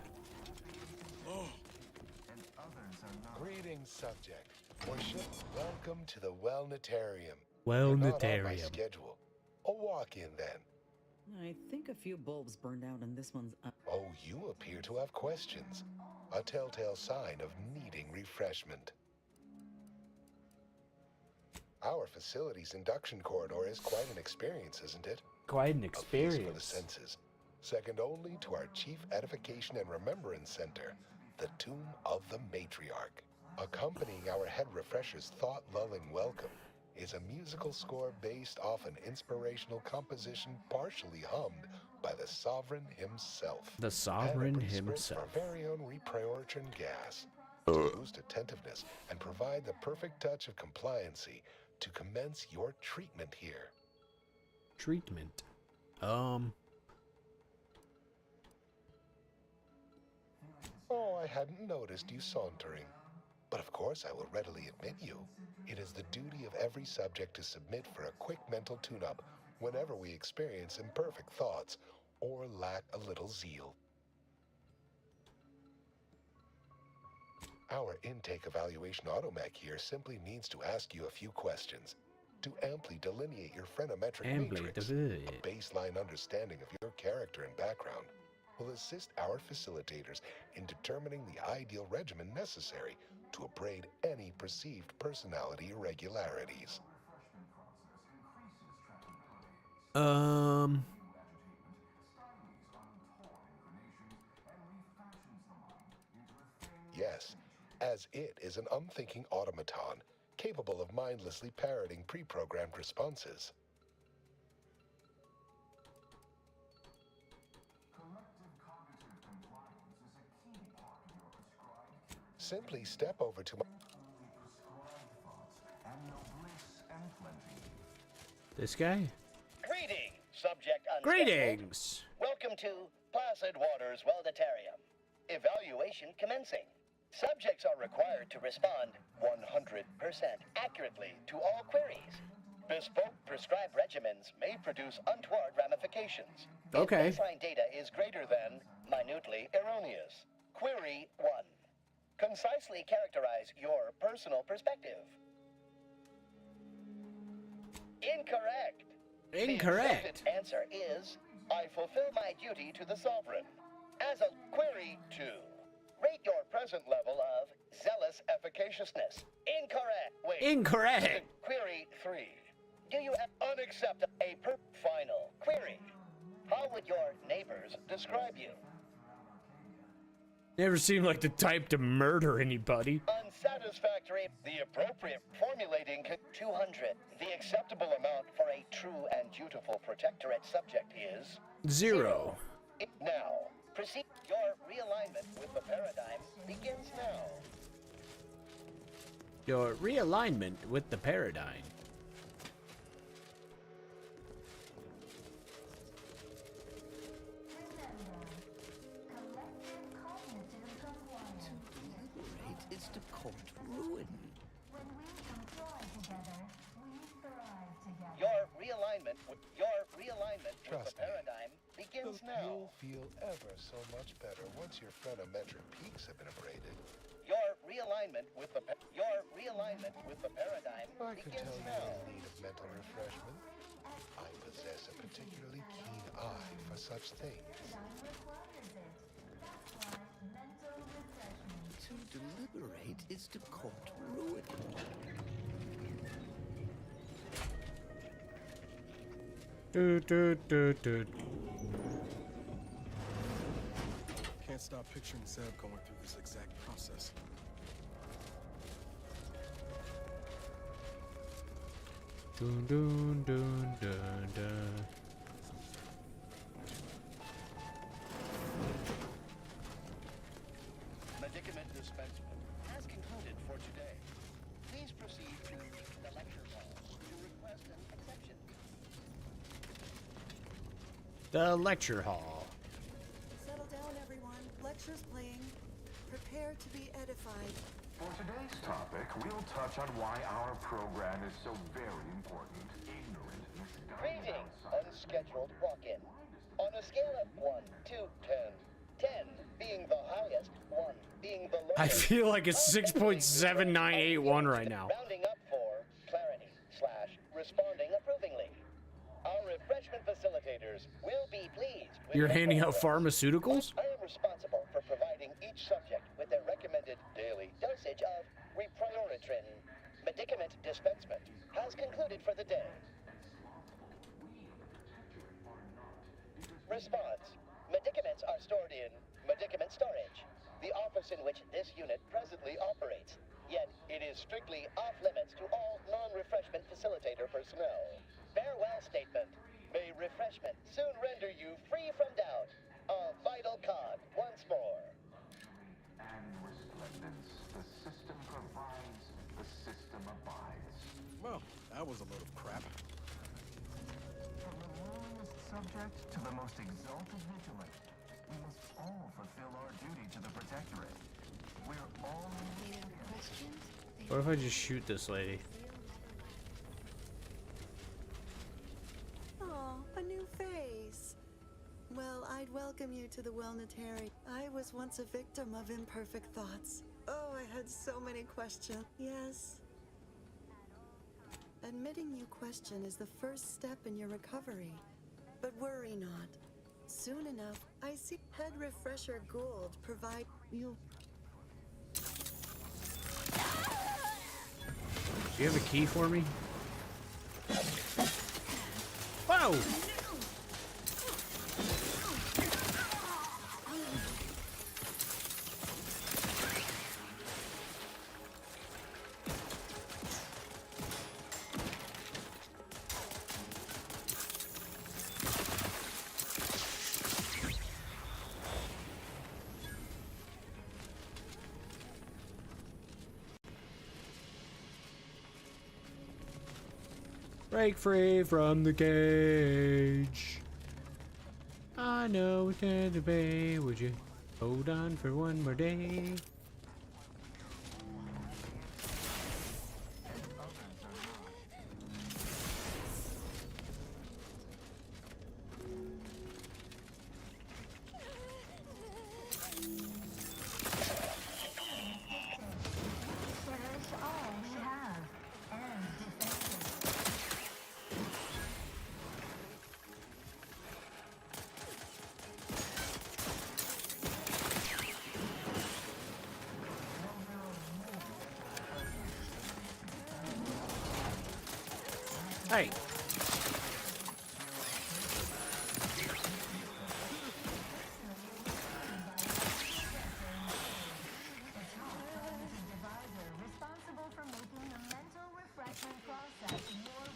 Greetings, subject. Worship, welcome to the Wellnetarium. Wellnetarium. You're not on my schedule. A walk-in then. I think a few bulbs burned out and this one's up. Oh, you appear to have questions. A telltale sign of needing refreshment. Our facility's induction corridor is quite an experience, isn't it? Quite an A feast for the experience. senses. Second only to our Chief Edification and Remembrance Center, the Tomb of the Matriarch. Accompanying our Head Refresher's thought-lulling welcome is a musical score based off an inspirational composition partially hummed by the Sovereign himself. The Sovereign And a brief spritz himself. for our very own repriorichin gas to boost attentiveness and provide the perfect touch of compliancy to commence your treatment here. Treatment. Oh, I hadn't noticed you sauntering. But of course I will readily admit you. It is the duty of every subject to submit for a quick mental tune-up whenever we experience imperfect thoughts or lack a little zeal. Our intake evaluation automech here simply needs to ask you a few questions to amply delineate your phreноmetric matrix. A baseline understanding of your character and background will assist our facilitators in determining the ideal regimen necessary to abrade any perceived personality irregularities. Yes, as it is an unthinking automaton capable of mindlessly parroting pre-programmed responses. Simply step over to my... This guy? Greetings, subject unscheduled. Greetings! Welcome to Placid Waters Welditarium. Evaluation commencing. Subjects are required to respond 100% accurately to all queries. Bespoke prescribed regimens may produce untoward ramifications. Okay. If baseline data is greater than minutely erroneous. Query 1. Concisely characterize your personal perspective. Incorrect. Incorrect. The answer is, I fulfill my duty to the Sovereign. As a query 2, rate your present level of zealous efficaciousness. Incorrect. Wait. Incorrect. Query 3. Do you unaccept a final query? How would your neighbors describe you? Never seemed like the type to murder anybody. Unsatisfactory. The appropriate formulating 200. The acceptable amount for a true and dutiful protectorate subject is 0. Now, proceed. Your realignment with the paradigm begins now. Your realignment with the paradigm. Is to court ruin. When we employ together, we thrive together. Your realignment with the Trust me. paradigm begins now. You'll feel ever so much better once your phrenometric peaks have been abraded. Your realignment with the paradigm I could begins tell now. you're in need of mental refreshment. I possess a particularly keen eye for such things. To deliberate is to court ruin. Can't stop picturing Zeb going through this exact process. Dun dun dun dun dun. Medicament dispensement has concluded for today. Please proceed to the lecture hall to request an exception. The lecture hall. Settle down, everyone. Lecture's playing. Prepare to be edified. For today's topic, we'll touch on why our program is so very important. Ignorant, misguided Greetings, outsiders. unscheduled walk-in. On a scale of 1 to 10, 10 being the highest, 1 being the lowest. I feel like it's 6.7981 right now. Rounding up for clarity / responding approvingly. Our refreshment facilitators will be pleased with You're your handing out program. pharmaceuticals? I am responsible for providing each subject with their recommended daily dosage of Reprioritrin. Medicament dispensement has concluded for the day. Response. Medicaments are stored in medicament storage, the office in which this unit presently operates. Yet, it is strictly off-limits to all non-refreshment facilitator personnel. Farewell statement. May refreshment soon render you free from doubt. A vital cog once more. And resplendence. The system provides, the system abides. Well, that was a load of crap. From the lowliest subject to the most exalted vigilant, we must all fulfill our duty to the Protectorate. We're all in this together. What if I just shoot this lady? Oh, a new face. Well, I'd welcome you to the Wellnitary. I was once a victim of imperfect thoughts. Oh, I had so many questions. Yes. Admitting you question is the first step in your recovery. But worry not. Soon enough, I see Head Refresher Gould provide you. Do you have a key for me? Whoa! Break free from the cage. I know it's the bay. Would you hold on for one more day? Hey. Responsible for making the mental refreshment process more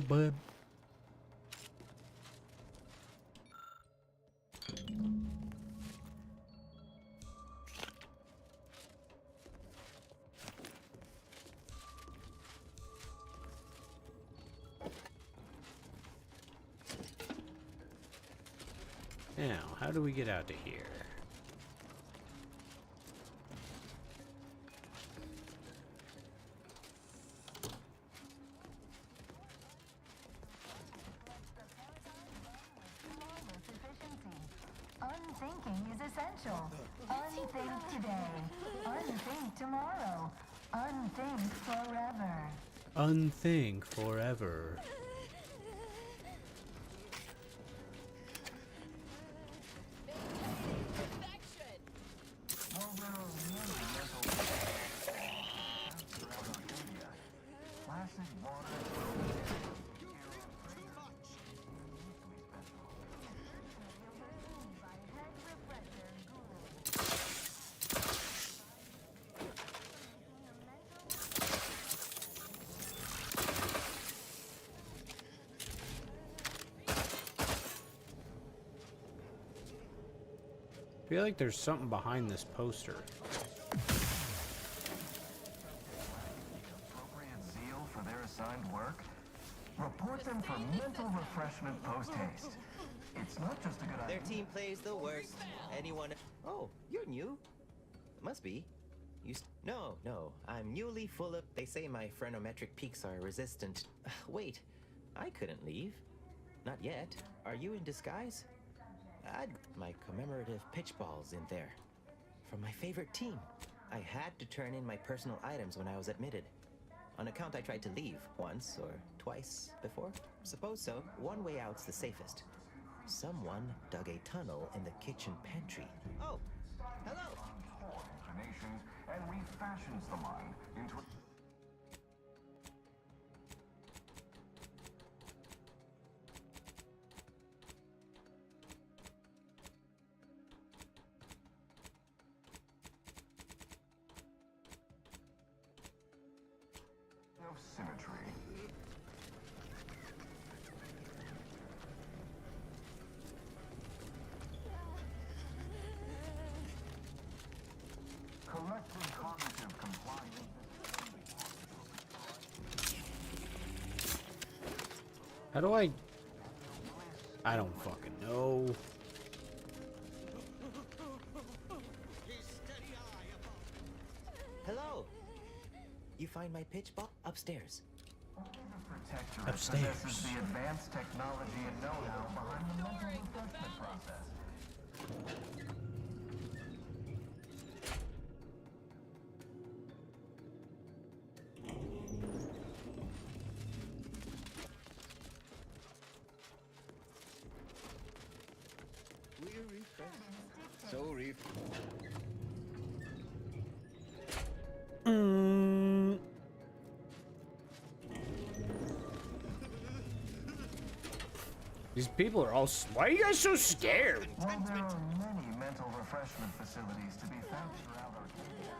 Bud. Now, how do we get out of here? Unthinking is essential. Unthink today. Unthink tomorrow. Unthink forever. Unthink forever. I feel like there's something behind this poster. Appropriate zeal for their assigned work. Report them for mental refreshment post-haste. It's not just a good idea. Their team plays the worst. Anyone? Oh, you're new. Must be. No. I'm newly full of. They say my phrenometric peaks are resistant. Wait, I couldn't leave. Not yet. Are you in disguise? I'd my commemorative pitch balls in there. From my favorite team. I had to turn in my personal items when I was admitted. On account I tried to leave once or twice before. Suppose so. One way out's the safest. Someone dug a tunnel in the kitchen pantry. Oh, hello. Imaginations and refashions the mind into a of symmetry. Collective cognitive compliance. How do I... I don't fucking know. Hello. You find my pitch box upstairs. Protectorate possesses the advanced technology and know-how behind the mental refreshment process. We're refreshed. So refreshed. These people are all. Why are you guys so scared? While there are many mental refreshment facilities to be found throughout Arcadia,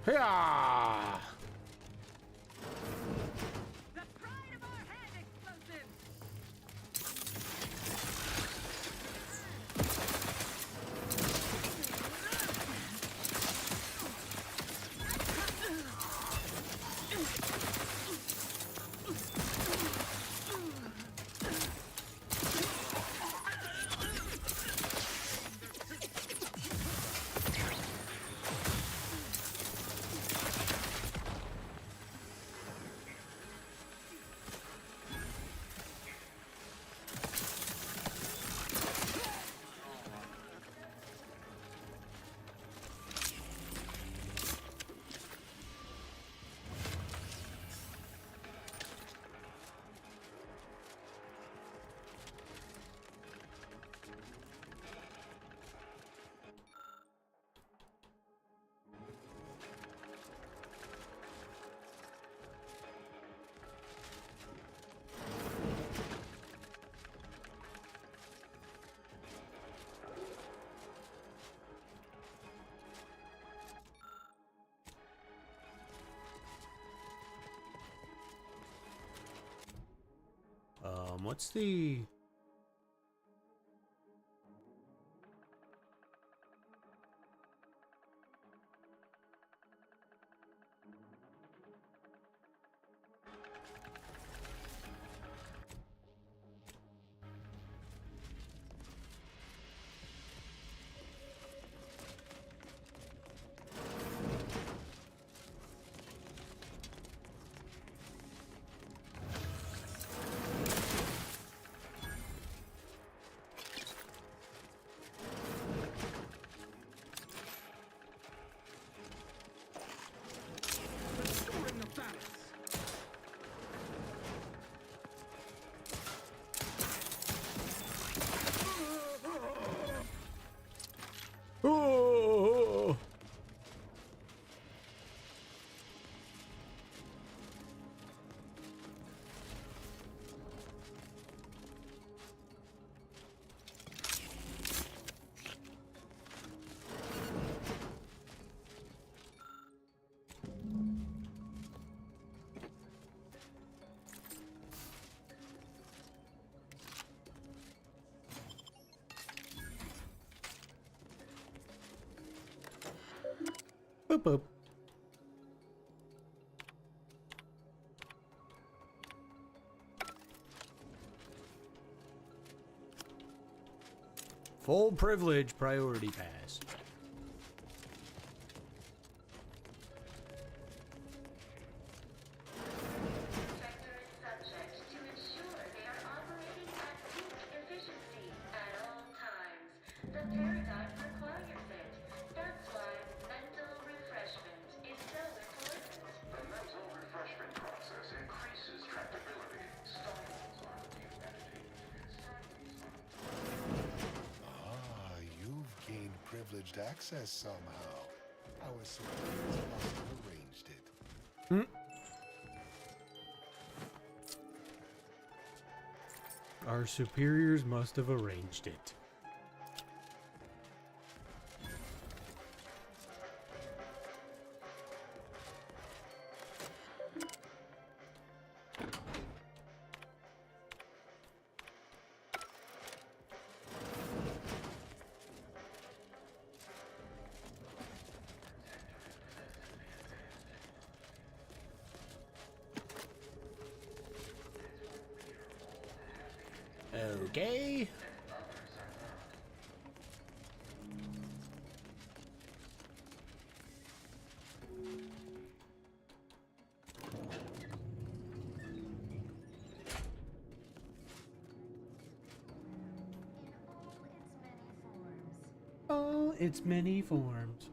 Yeah. What's the... Oh! Boop boop. Full privilege priority pass. Privileged access somehow. I was surprised you must have arranged it. Our superiors must have arranged it. Okay. All its many forms.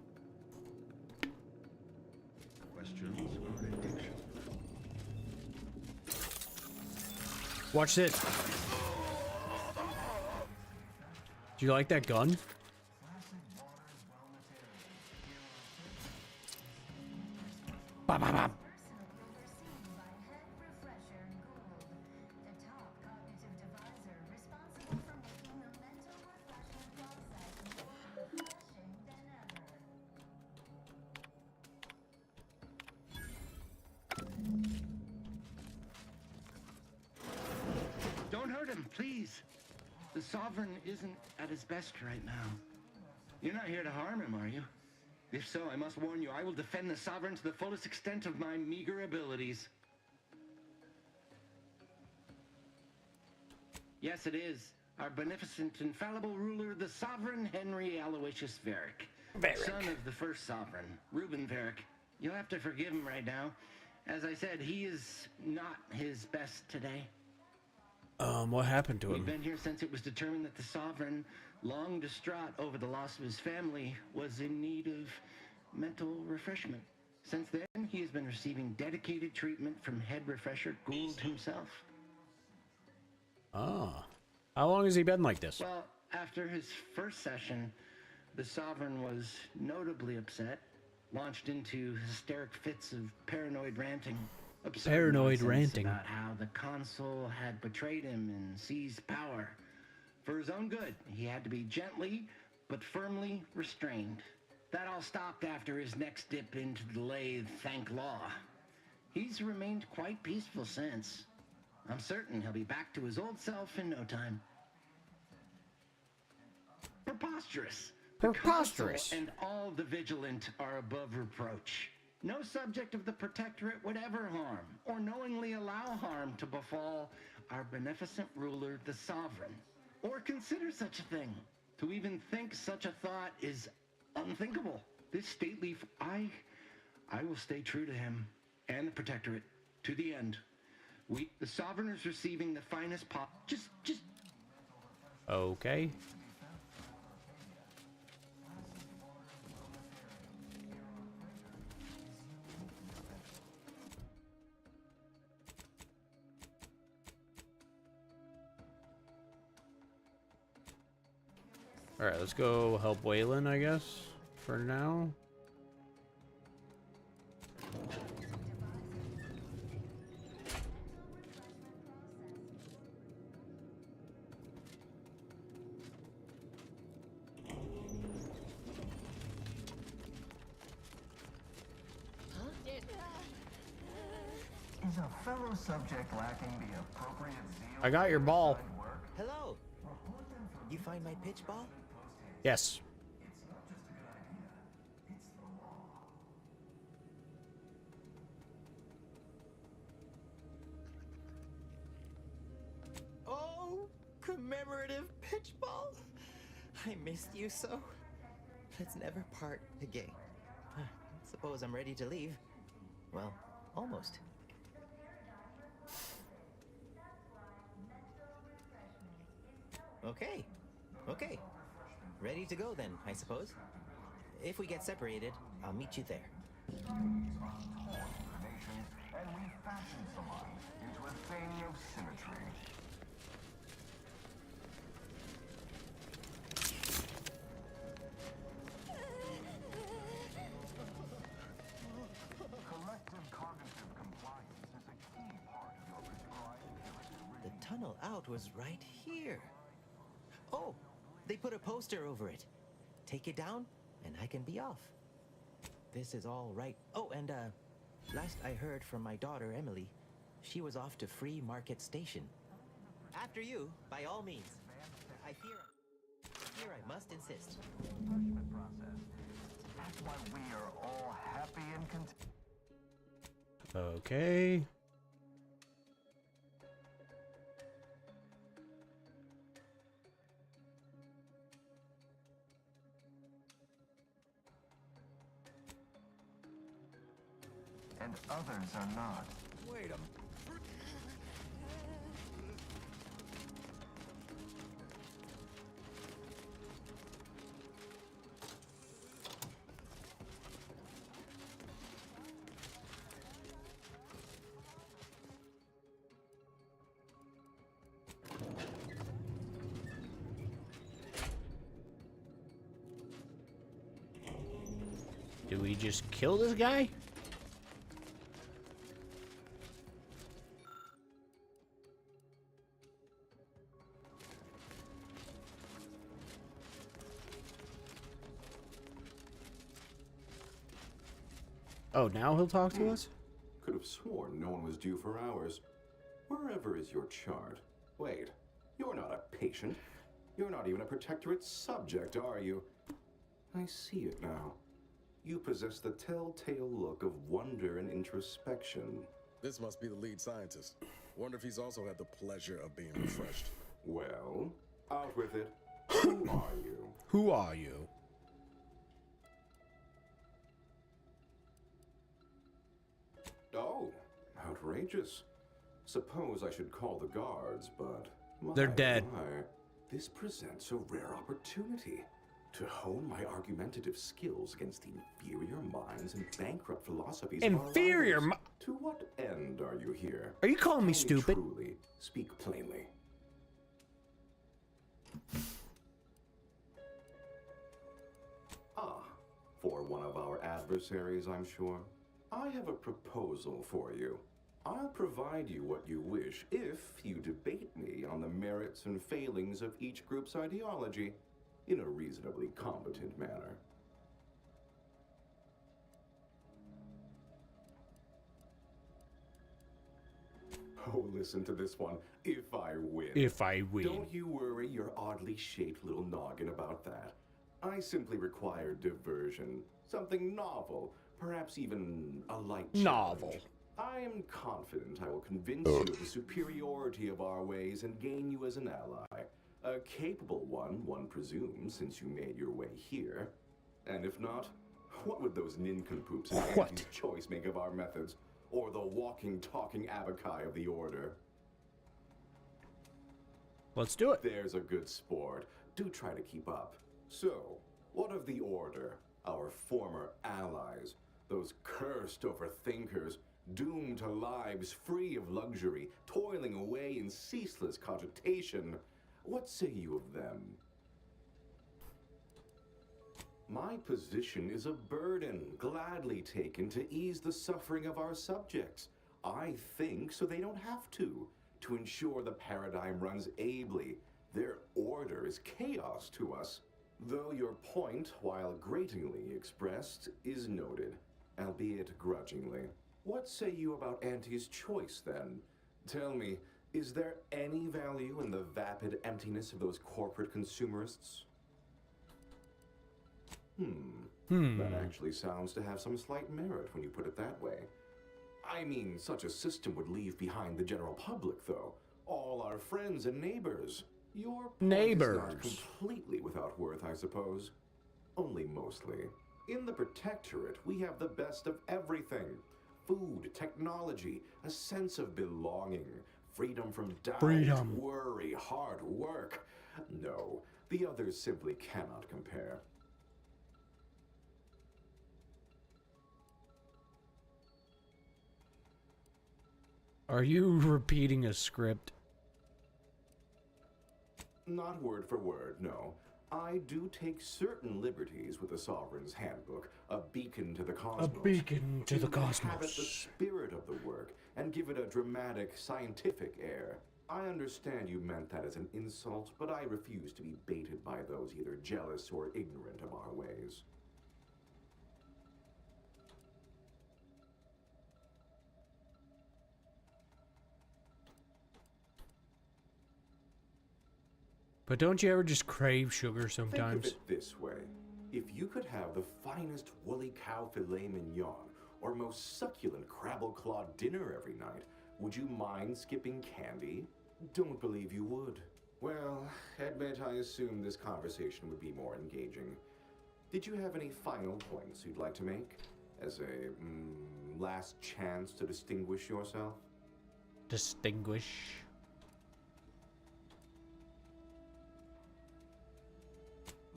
Questions or addiction? Watch this. Do you like that gun? Bam, bam, bam. Don't hurt him, please. The Sovereign isn't at his best right now. You're not here to harm him, are you? If so, I must warn you, I will defend the Sovereign to the fullest extent of my meager abilities. Yes, it is. Our beneficent, infallible ruler, the Sovereign Henry Aloysius Varric. Son of the first Sovereign, Reuben Varric. You'll have to forgive him right now. As I said, he is not his best today. What happened to him? We've been here since it was determined that the Sovereign, long distraught over the loss of his family, was in need of mental refreshment. Since then, he has been receiving dedicated treatment from head refresher Gould himself. Ah. How long has he been like this? Well, after his first session, the Sovereign was notably upset, launched into hysteric fits of paranoid ranting. Paranoid ranting about how the consul had betrayed him and seized power. For his own good, he had to be gently but firmly restrained. That all stopped after his next dip into the lathe, thank law. He's remained quite peaceful since. I'm certain he'll be back to his old self in no time. Preposterous. Preposterous. The consul and all the vigilant are above reproach. No subject of the Protectorate would ever harm, or knowingly allow harm to befall our beneficent ruler, the Sovereign, or consider such a thing. To even think such a thought is unthinkable. This stately, I will stay true to him and the Protectorate to the end. The Sovereign is receiving the finest Just. Okay. Alright, let's go help Waylon, I guess, for now. Is a fellow subject lacking the appropriate zeal? I got your ball. Hello. You find my pitch ball? Yes. Oh, commemorative pitch ball. I missed you so. Let's never part again. Suppose I'm ready to leave. Well, almost. Okay. Ready to go then, I suppose. If we get separated, I'll meet you there. And we fashioned the line into a thing of symmetry. Collective cognitive compliance is a key part of your prescribed character. The tunnel out was right here. Oh, they put a poster over it. Take it down, and I can be off. This is all right. Oh, and last I heard from my daughter, Emily, she was off to Free Market Station. After you, by all means. I fear I must insist. Refreshment process. That's why we are all happy and content. Okay. And others are not. Wait a Do we just kill this guy? Oh, now he'll talk to us? Could have sworn no one was due for hours. Wherever is your chart? Wait, you're not a patient. You're not even a protectorate subject, are you? I see it now. You possess the telltale look of wonder and introspection. This must be the lead scientist. Wonder if he's also had the pleasure of being refreshed. Well, out with it. Who are you? Who are you? Oh, outrageous. Suppose I should call the guards, but... They're dead. This presents a rare opportunity to hone my argumentative skills against the inferior minds and bankrupt philosophies of our Inferior rivals. To what end are you here? Are you calling me stupid? Truly, speak plainly. Ah, for one of our adversaries, I'm sure. I have a proposal for you. I'll provide you what you wish if you debate me on the merits and failings of each group's ideology in a reasonably competent manner. Oh, listen to this one. If I win. If I win. Don't you worry your oddly shaped little noggin about that. I simply require diversion. Something novel. Perhaps even a light Novel. challenge. I am confident I will convince you of the superiority of our ways and gain you as an ally. A capable one presumes, since you made your way here. And if not, what would those nincompoops in Auntie's Choice make of our methods? Or the walking, talking abakai of the Order? Let's do it. There's a good sport. Do try to keep up. So, what of the Order? Our former allies? Those cursed overthinkers, doomed to lives free of luxury, toiling away in ceaseless cogitation. What say you of them? My position is a burden, gladly taken to ease the suffering of our subjects. I think so they don't have to ensure the paradigm runs ably. Their order is chaos to us. Though your point, while gratingly expressed, is noted, albeit grudgingly. What say you about Auntie's Choice, then? Tell me, is there any value in the vapid emptiness of those corporate consumerists? That actually sounds to have some slight merit when you put it that way. I mean, such a system would leave behind the general public, though. All our friends and neighbors. Your point is not completely without worth, I suppose. Only mostly. In the Protectorate, we have the best of everything. Food, technology, a sense of belonging, freedom from doubt, worry, hard work. No, the others simply cannot compare. Are you repeating a script? Not word for word, no. I do take certain liberties with the Sovereign's Handbook, a beacon to the cosmos. A beacon to the cosmos. Inhabit the spirit of the work and give it a dramatic, scientific air. I understand you meant that as an insult, but I refuse to be baited by those either jealous or ignorant of our ways. But don't you ever just crave sugar sometimes? Think of it this way. If you could have the finest woolly cow filet mignon or most succulent crabble claw dinner every night, would you mind skipping candy? Don't believe you would. Well, admit I assumed this conversation would be more engaging. Did you have any final points you'd like to make? As a last chance to distinguish yourself? Distinguish?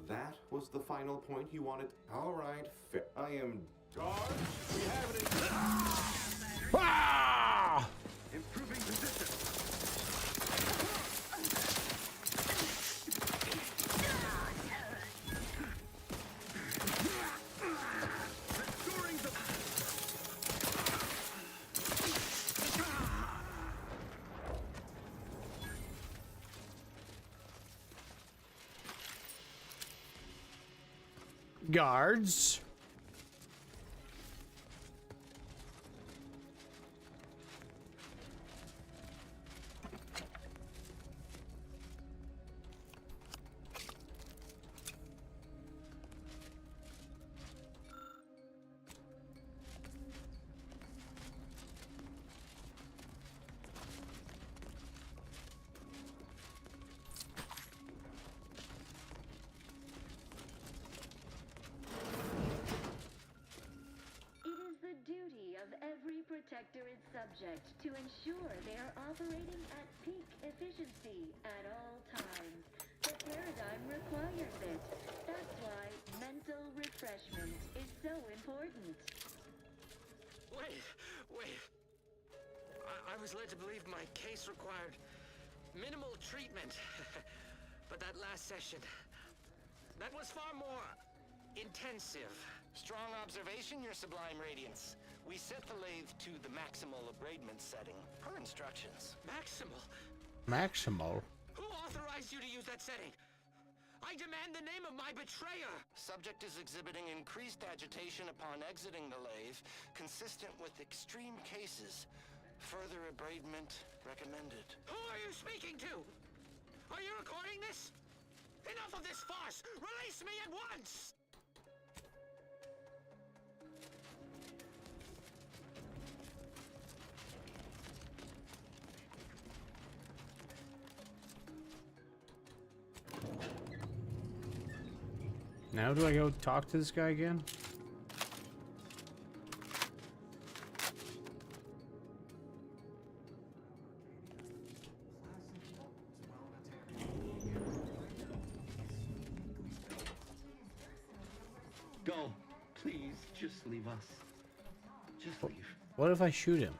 That was the final point you wanted? Alright, fair. I am... Guard, we have it in... Ah! Improving position. Restoring the... Guards. Protectorate subject to ensure they are operating at peak efficiency at all times. The paradigm requires it. That's why mental refreshment is so important. Wait. I was led to believe my case required minimal treatment. But that last session, that was far more intensive. Strong observation, Your Sublime Radiance. We set the lathe to the maximal abradement setting, per instructions. Maximal? Maximal? Who authorized you to use that setting? I demand the name of my betrayer! Subject is exhibiting increased agitation upon exiting the lathe, consistent with extreme cases. Further abradement recommended. Who are you speaking to? Are you recording this? Enough of this farce! Release me at once! Now do I go talk to this guy again? Go. Please, just leave us. Just leave. What if I shoot him?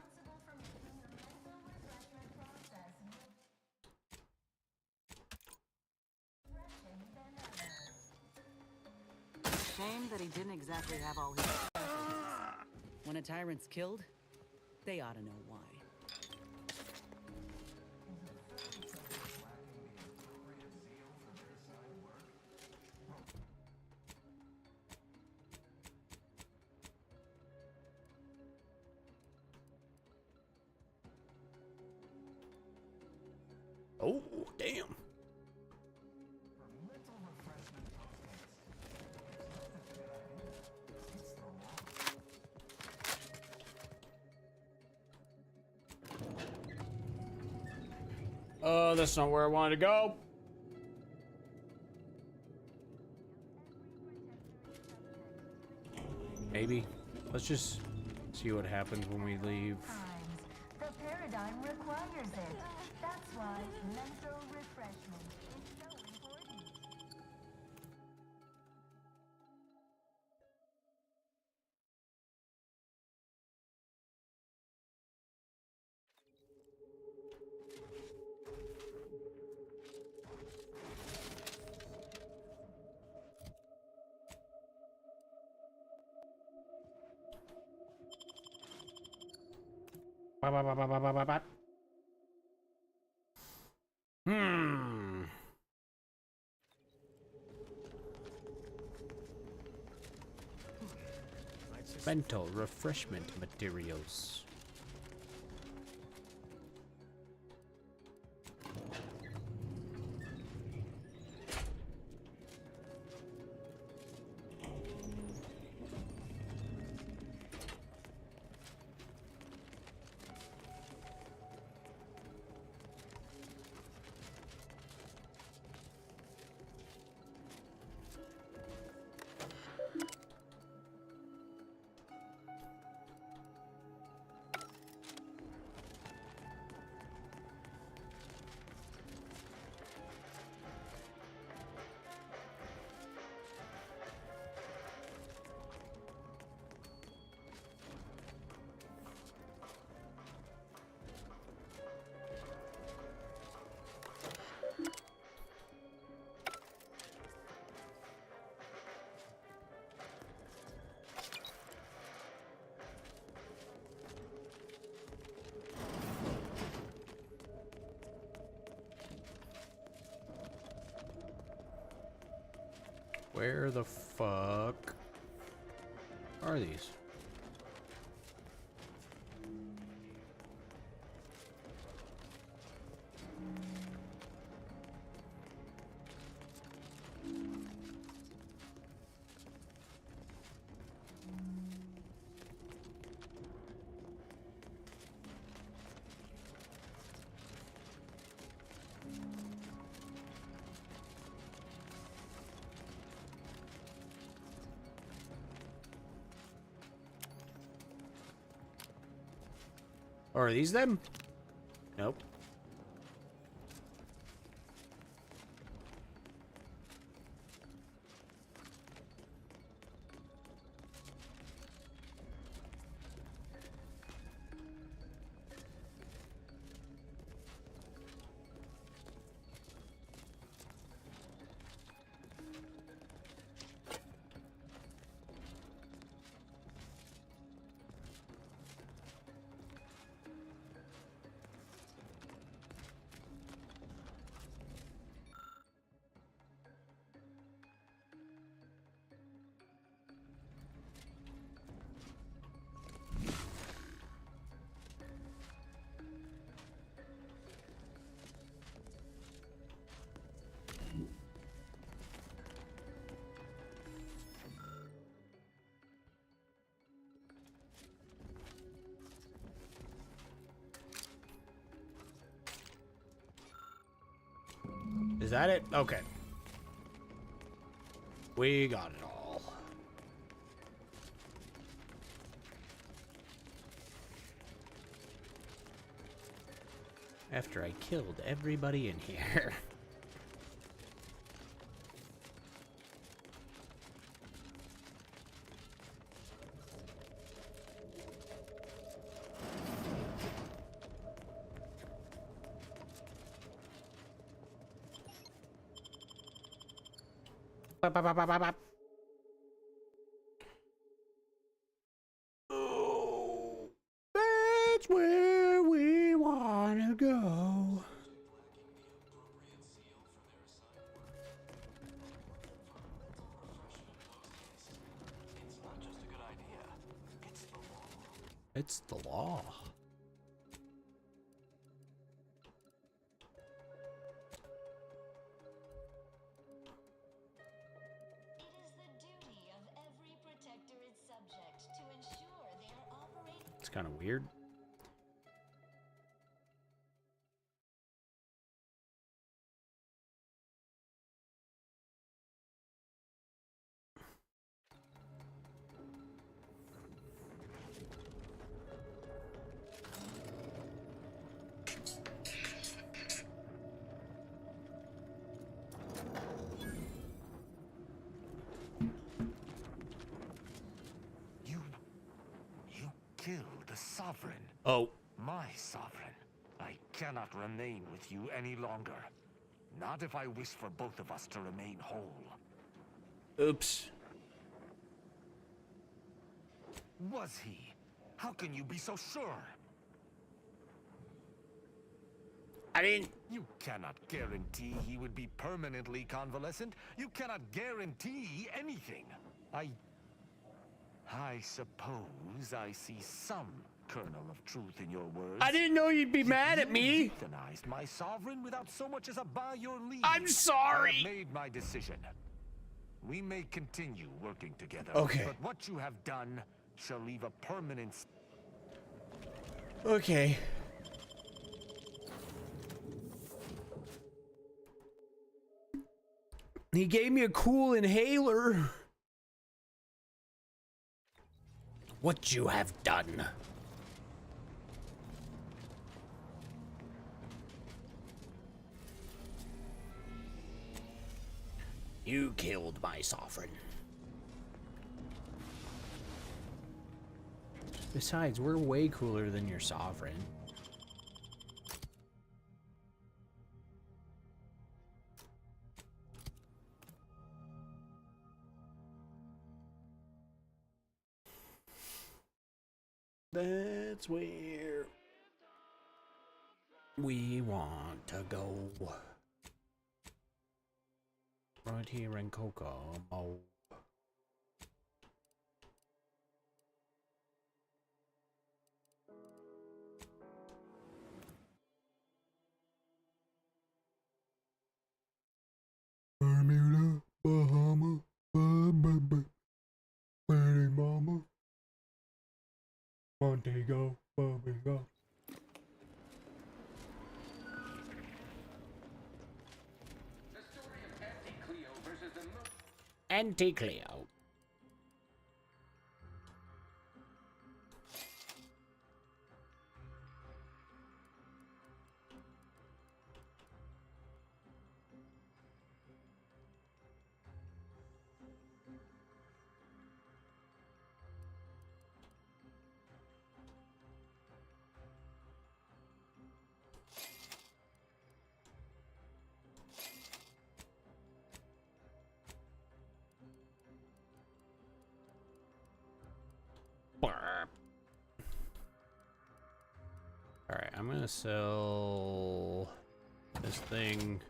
Shame that he didn't exactly have all his... When a tyrant's killed, they ought to know why. Oh, damn. Oh, that's not where I wanted to go. Maybe. Let's just see what happens when we leave. The paradigm requires it. That's why mental refreshment is so important. Mental refreshment materials. Where the fuck are these? Are these them? Nope. Is that it? Okay. We got it all. After I killed everybody in here. Oh, that's where we want to go. It's the law. It's kind of weird. Killed the Sovereign. Oh. My Sovereign. I cannot remain with you any longer. Not if I wish for both of us to remain whole. Oops. Was he? How can you be so sure? I didn't. You cannot guarantee he would be permanently convalescent. You cannot guarantee anything. I suppose I see some kernel of truth in your words. I didn't know you'd be mad at me. You euthanized my sovereign without so much as a by your leave. I'm sorry. I have made my decision. We may continue working together. Okay. But what you have done shall leave a permanent... Okay. He gave me a cool inhaler. What you have done. You killed my sovereign. Besides, we're way cooler than your sovereign. That's where we want to go. Right here in Kokomo. Bermuda, Bahama, Pretty Mama, Montego, Montego. Anti-Cleo. Alright, I'm gonna sell this thing.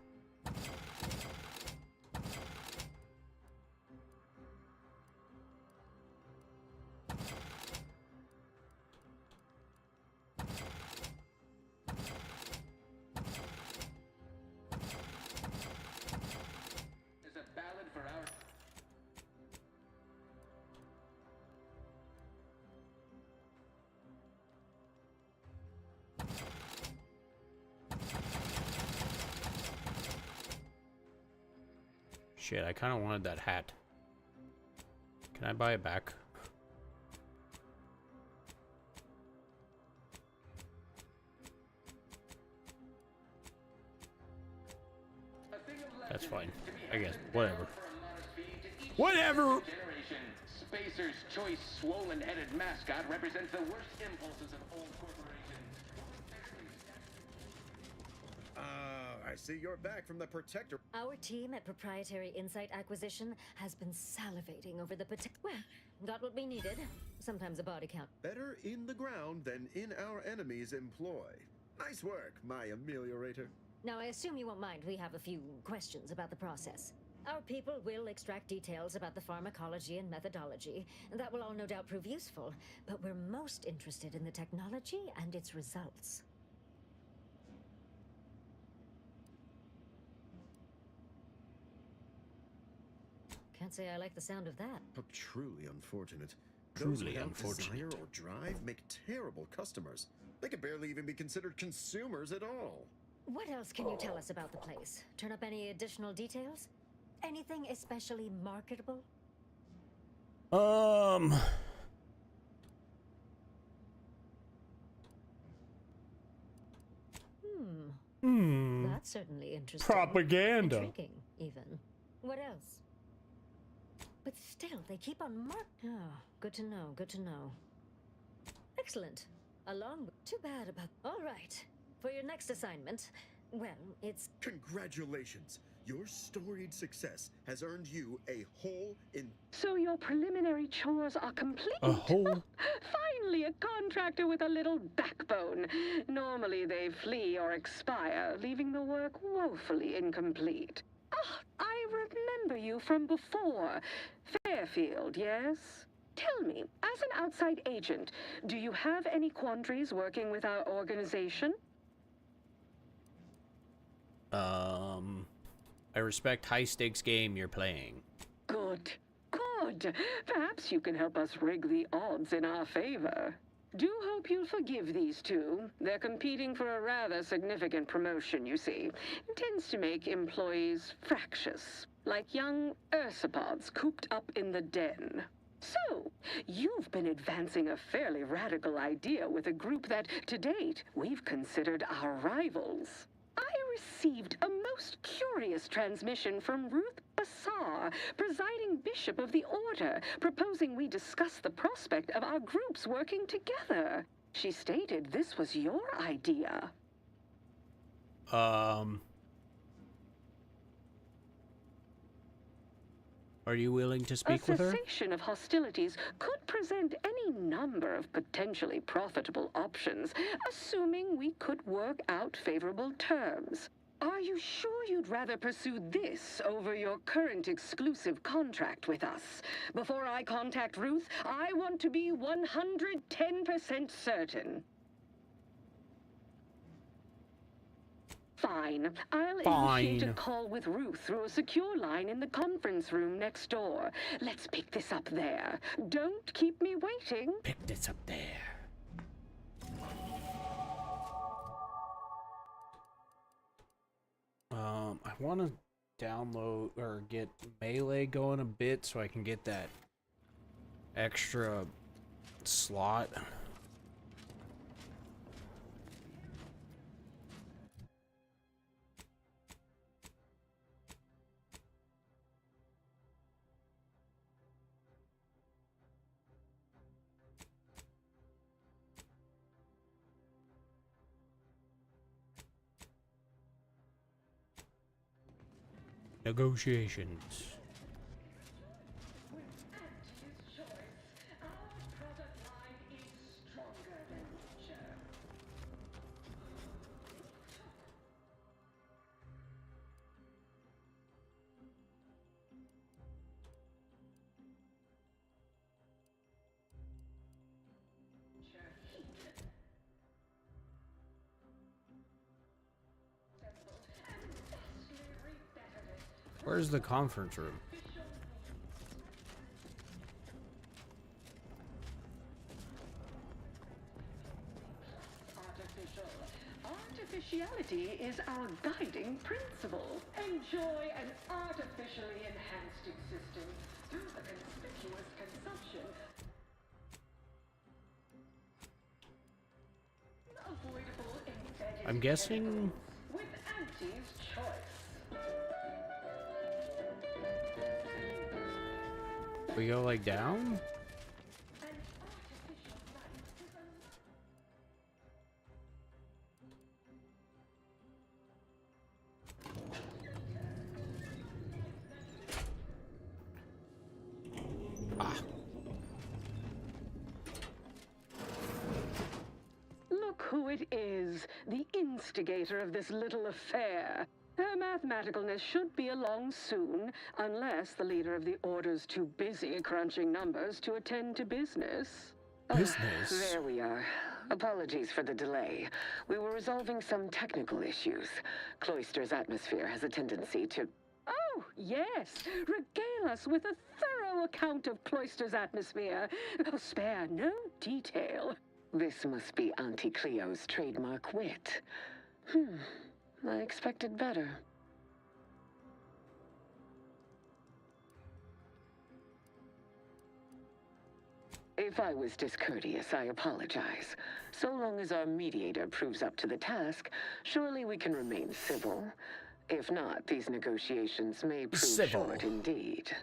There's a ballad for our... Shit, I kind of wanted that hat. Can I buy it back? That's fine. I guess. Whatever. Whatever! Spacer's Choice swollen-headed mascot represents the worst impulses of old corporations. I see you're back from the Protector. Our team at Proprietary Insight Acquisition has been salivating over the Well, got what we needed. Sometimes a body count. Better in the ground than in our enemy's employ. Nice work, my ameliorator. Now, I assume you won't mind. We have a few questions about the process. Our people will extract details about the pharmacology and methodology. That will all no doubt prove useful. But we're most interested in the technology and its results. Can't say I like the sound of that. Oh, truly unfortunate. Truly Those without unfortunate. desire or drive make terrible customers. They could barely even be considered consumers at all. What else can you tell us about the place? Turn up any additional details? Anything especially marketable? That's certainly interesting. Propaganda. Intriguing, even. What else? But still, they keep on Oh, good to know, good to know. Excellent. Too bad about... All right. For your next assignment, well, it's... Congratulations! Your storied success has earned you a hole in... So your preliminary chores are complete? A hole? Finally, a contractor with a little backbone. Normally they flee or expire, leaving the work woefully incomplete. Ah, I remember you from before. Fairfield, yes? Tell me, as an outside agent, do you have any quandaries working with our organization? I respect high-stakes game you're playing. Good, good. Perhaps you can help us rig the odds in our favor. Do hope you'll forgive these two. They're competing for a rather significant promotion, you see. It tends to make employees fractious, like young ursopods cooped up in the den. So, you've been advancing a fairly radical idea with a group that, to date, we've considered our rivals. I received a most curious transmission from Ruth Bassar, presiding bishop of the order, proposing we discuss the prospect of our groups working together. She stated this was your idea. Are you willing to speak with her? A cessation of hostilities could present any number of potentially profitable options, assuming we could work out favorable terms. Are you sure you'd rather pursue this over your current exclusive contract with us? Before I contact Ruth, I want to be 110% certain. Fine. I'll initiate a call with Ruth through a secure line in the conference room next door. Let's pick this up there. Don't keep me waiting. Pick this up there. I want to download or get Melee going a bit so I can get that extra slot. Negotiations. Where's the conference room? Artificiality is our guiding principle. Enjoy an artificially enhanced existence through the conspicuous consumption. Avoidable embedded I'm guessing. with Auntie's choice. We go like down? Look who it is, the instigator of this little affair. Her mathematicalness should be along soon, unless the leader of the Order's too busy crunching numbers to attend to business. Business? There we are. Apologies for the delay. We were resolving some technical issues. Cloister's atmosphere has a tendency to... Oh, yes! Regale us with a thorough account of Cloister's atmosphere. Oh, spare no detail. This must be Auntie Cleo's trademark wit. I expected better. If I was discourteous, I apologize. So long as our mediator proves up to the task, surely we can remain civil. If not, these negotiations may prove short indeed.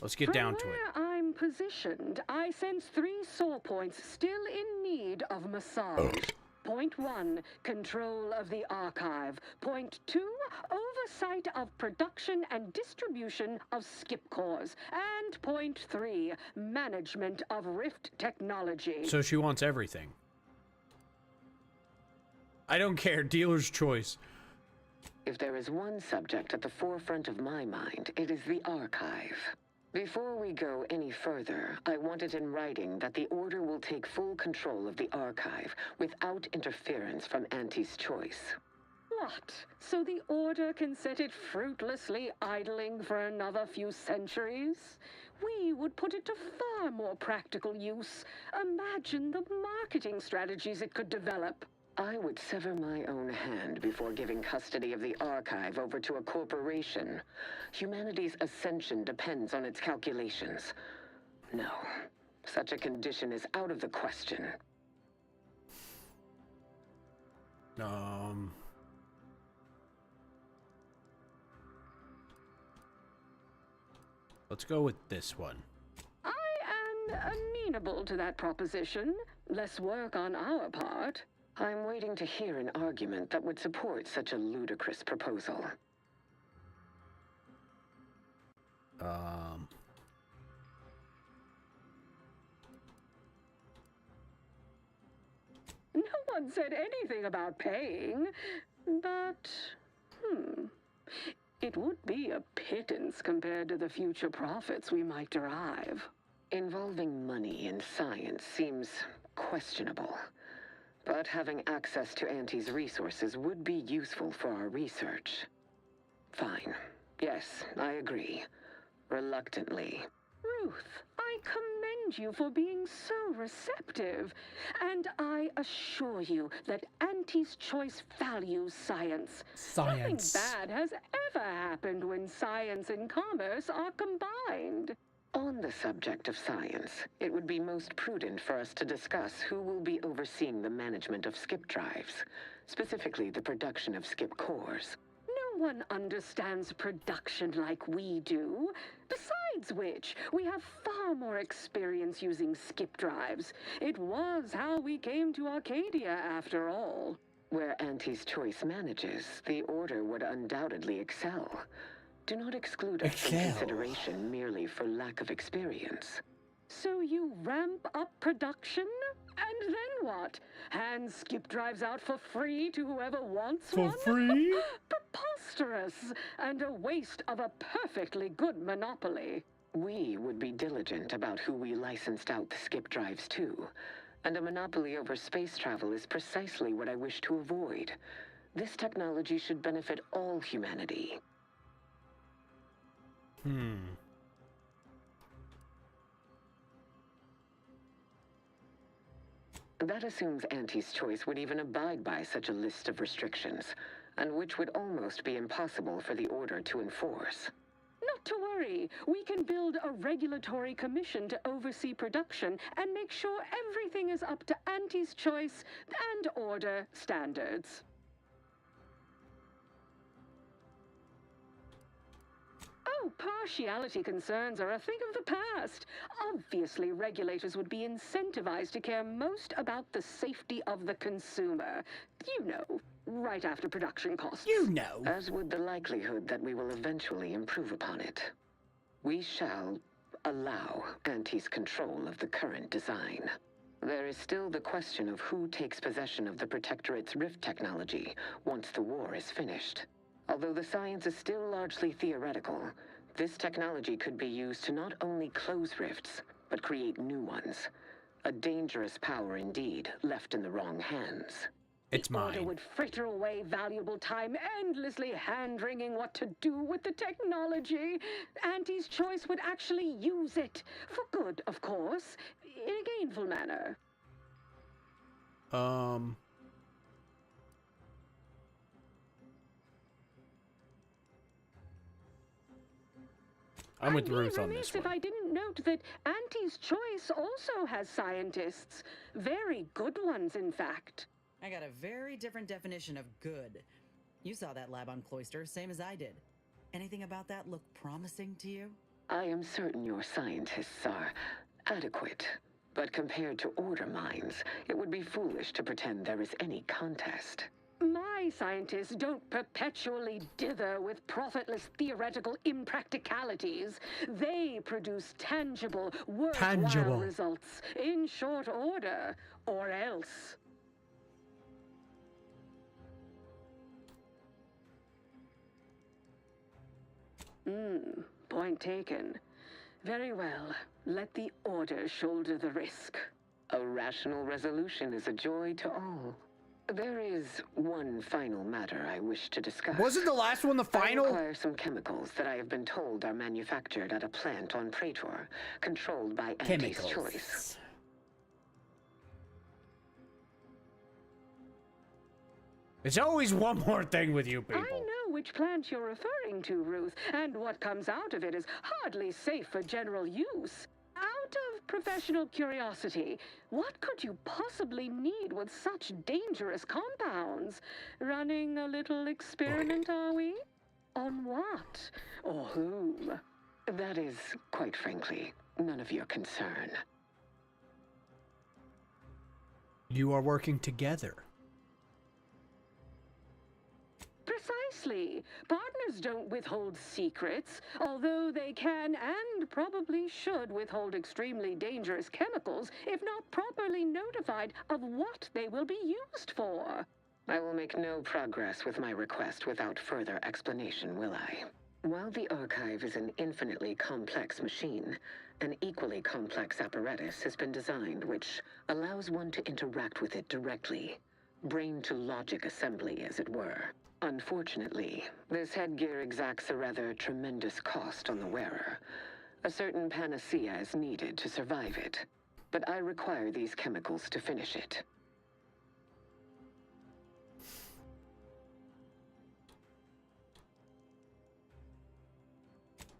Let's get down to it. From where I'm positioned, I sense 3 sore points still in need of massage. Point 1, control of the archive. Point 2, oversight of production and distribution of skip cores. And point 3, management of Rift technology. So she wants everything. I don't care. Dealer's choice. If there is one subject at the forefront of my mind, it is the archive. Before we go any further, I want it in writing that the Order will take full control of the archive without interference from Auntie's choice. What? So the Order can set it fruitlessly idling for another few centuries? We would put it to far more practical use. Imagine the marketing strategies it could develop. I would sever my own hand before giving custody of the archive over to a corporation. Humanity's ascension depends on its calculations. No, such a condition is out of the question. Let's go with this one. I am amenable to that proposition. Less work on our part. I'm waiting to hear an argument that would support such a ludicrous proposal. No one said anything about paying, but, it would be a pittance compared to the future profits we might derive. Involving money in science seems questionable. But having access to Auntie's resources would be useful for our research. Fine. Yes, I agree. Reluctantly. Ruth, I commend you for being so receptive. And I assure you that Auntie's choice values science. Science. Nothing bad has ever happened when science and commerce are combined. On the subject of science, it would be most prudent for us to discuss who will be overseeing the management of skip drives, specifically the production of skip cores. No one understands production like we do. Besides which, we have far more experience using skip drives. It was how we came to Arcadia, after all. Where Auntie's choice manages, the Order would undoubtedly excel. Do not exclude us from consideration merely for lack of experience. So you ramp up production? And then what? Hand skip drives out for free to whoever wants one? For free? Preposterous! And a waste of a perfectly good monopoly. We would be diligent about who we licensed out the skip drives to. And a monopoly over space travel is precisely what I wish to avoid. This technology should benefit all humanity. That assumes Auntie's choice would even abide by such a list of restrictions, and which would almost be impossible for the Order to enforce. Not to worry. We can build a regulatory commission to oversee production and make sure everything is up to Auntie's choice and Order standards. Oh, partiality concerns are a thing of the past. Obviously, regulators would be incentivized to care most about the safety of the consumer. You know, right after production costs. You know. As would the likelihood that we will eventually improve upon it. We shall allow Auntie's control of the current design. There is still the question of who takes possession of the Protectorate's Rift technology once the war is finished. Although the science is still largely theoretical, this technology could be used to not only close rifts, but create new ones. A dangerous power indeed, left in the wrong hands. It's The Order mine. would fritter away valuable time endlessly hand-wringing what to do with the technology. Auntie's choice would actually use it. For good, of course. In a gainful manner. I'm with I'd be Ruth on remiss this one. if I didn't note that Auntie's choice also has scientists. Very good ones, in fact. I got a very different definition of good. You saw that lab on Cloister, same as I did. Anything about that look promising to you? I am certain your scientists are adequate, But compared to Order mines, it would be foolish to pretend there is any contest. My scientists don't perpetually dither with profitless theoretical impracticalities. They produce tangible, worthwhile results in short order, or else. Point taken. Very well. Let the Order shoulder the risk. A rational resolution is a joy to all. There is one final matter I wish to discuss. Wasn't the last one the final? I require some chemicals that I have been told are manufactured at a plant on Praetor, controlled by Auntie's choice. There's always one more thing with you people. I know which plant you're referring to, Ruth, and what comes out of it is hardly safe for general use. Out of professional curiosity, what could you possibly need with such dangerous compounds? Running a little experiment, are we? On what? Or whom? That is, quite frankly, none of your concern. You are working together. Precisely. Partners don't withhold secrets, although they can and probably should withhold extremely dangerous chemicals if not properly notified of what they will be used for. I will make no progress with my request without further explanation, will I? While the Archive is an infinitely complex machine, an equally complex apparatus has been designed which allows one to interact with it directly. Brain-to-logic assembly, as it were. Unfortunately, this headgear exacts a rather tremendous cost on the wearer. A certain panacea is needed to survive it, but I require these chemicals to finish it.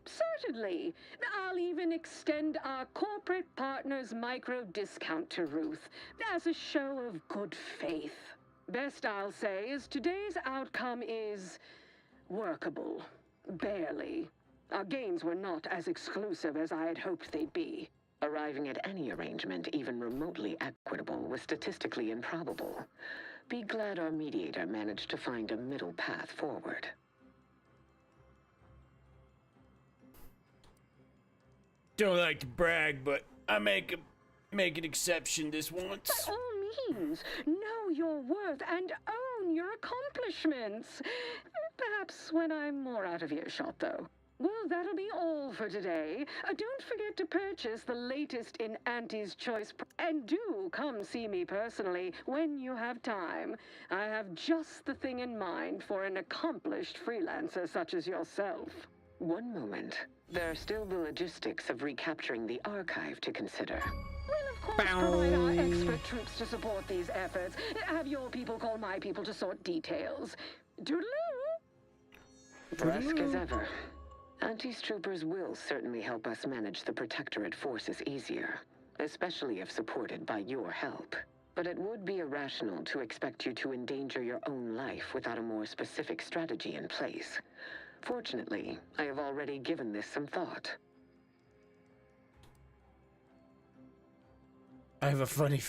Certainly. I'll even extend our corporate partner's micro discount to Ruth as a show of good faith. Best I'll say is today's outcome is workable. Barely. Our gains were not as exclusive as I had hoped they'd be. Arriving at any arrangement even remotely equitable was statistically improbable. Be glad our mediator managed to find a middle path forward. Don't like to brag, but I make an exception this once. By all means, know your worth and own your accomplishments. Perhaps when I'm more out of earshot, though. Well, that'll be all for today. Don't forget to purchase the latest in Auntie's Choice, and do come see me personally when you have time. I have just the thing in mind for an accomplished freelancer such as yourself. One moment. There are still the logistics of recapturing the Archive to consider. We'll of course provide our expert troops to support these efforts. Have your people call my people to sort details. Toodaloo! Brusque as ever. Auntie's troopers will certainly help us manage the Protectorate forces easier, especially if supported by your help. But it would be irrational to expect you to endanger your own life without a more specific strategy in place. Fortunately, I have already given this some thought. I have a funny...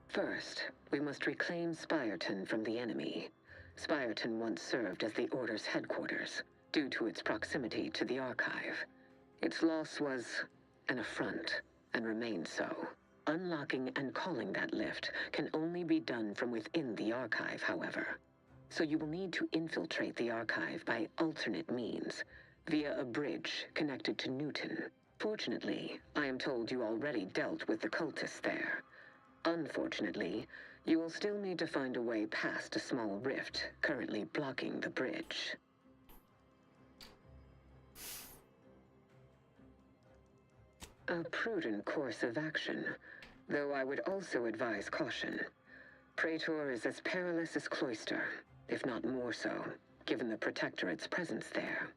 First, we must reclaim Spyreton from the enemy. Spyreton once served as the Order's headquarters, due to its proximity to the Archive. Its loss was an affront, and remains so. Unlocking and calling that lift can only be done from within the Archive, however. So you will need to infiltrate the Archive by alternate means, via a bridge connected to Newton. Fortunately, I am told you already dealt with the cultists there. Unfortunately, you will still need to find a way past a small rift currently blocking the bridge. A prudent course of action, though I would also advise caution. Praetor is as perilous as Cloister, if not more so, given the Protectorate's presence there.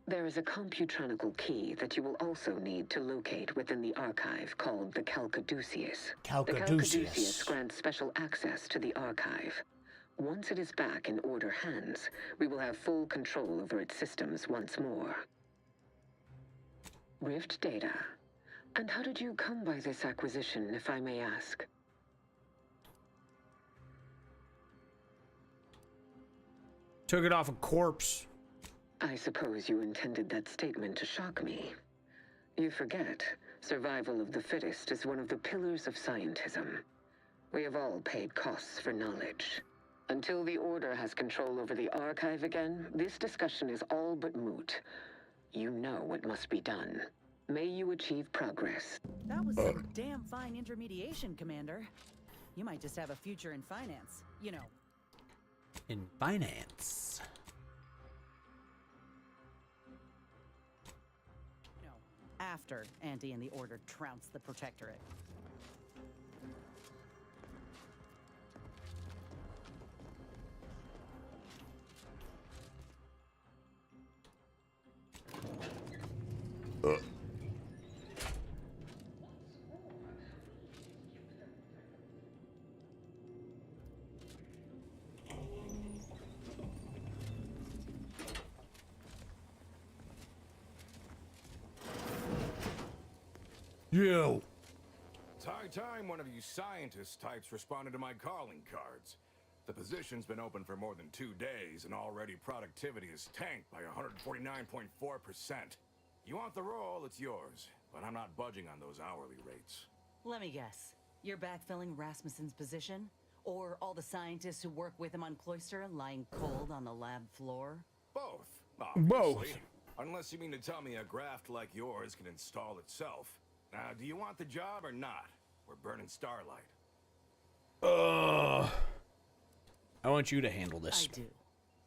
There is a computronical key that you will also need to locate within the Archive called the Calcaduceus. The Calcaduceus grants special access to the Archive. Once it is back in Order hands, we will have full control over its systems once more. Rift data. And how did you come by this acquisition, if I may ask? Took it off a corpse. I suppose you intended that statement to shock me. You forget, survival of the fittest is one of the pillars of scientism. We have all paid costs for knowledge. Until the Order has control over the archive again, this discussion is all but moot. You know what must be done. May you achieve progress. That was some damn fine intermediation, Commander. You might just have a future in finance. You know. In finance. No. After Anti and the Order trounced the Protectorate. You. It's high time one of you scientist types responded to my calling cards. The position's been open for more than 2 days, and already productivity is tanked by 149.4%. You want the role, it's yours, but I'm not budging on those hourly rates. Let me guess. You're backfilling Rasmussen's position? Or all the scientists who work with him on Cloister lying cold on the lab floor? Both, Both. obviously. Unless you mean to tell me a graft like yours can install itself. Now, do you want the job or not? We're burning Starlight. I want you to handle this. I do.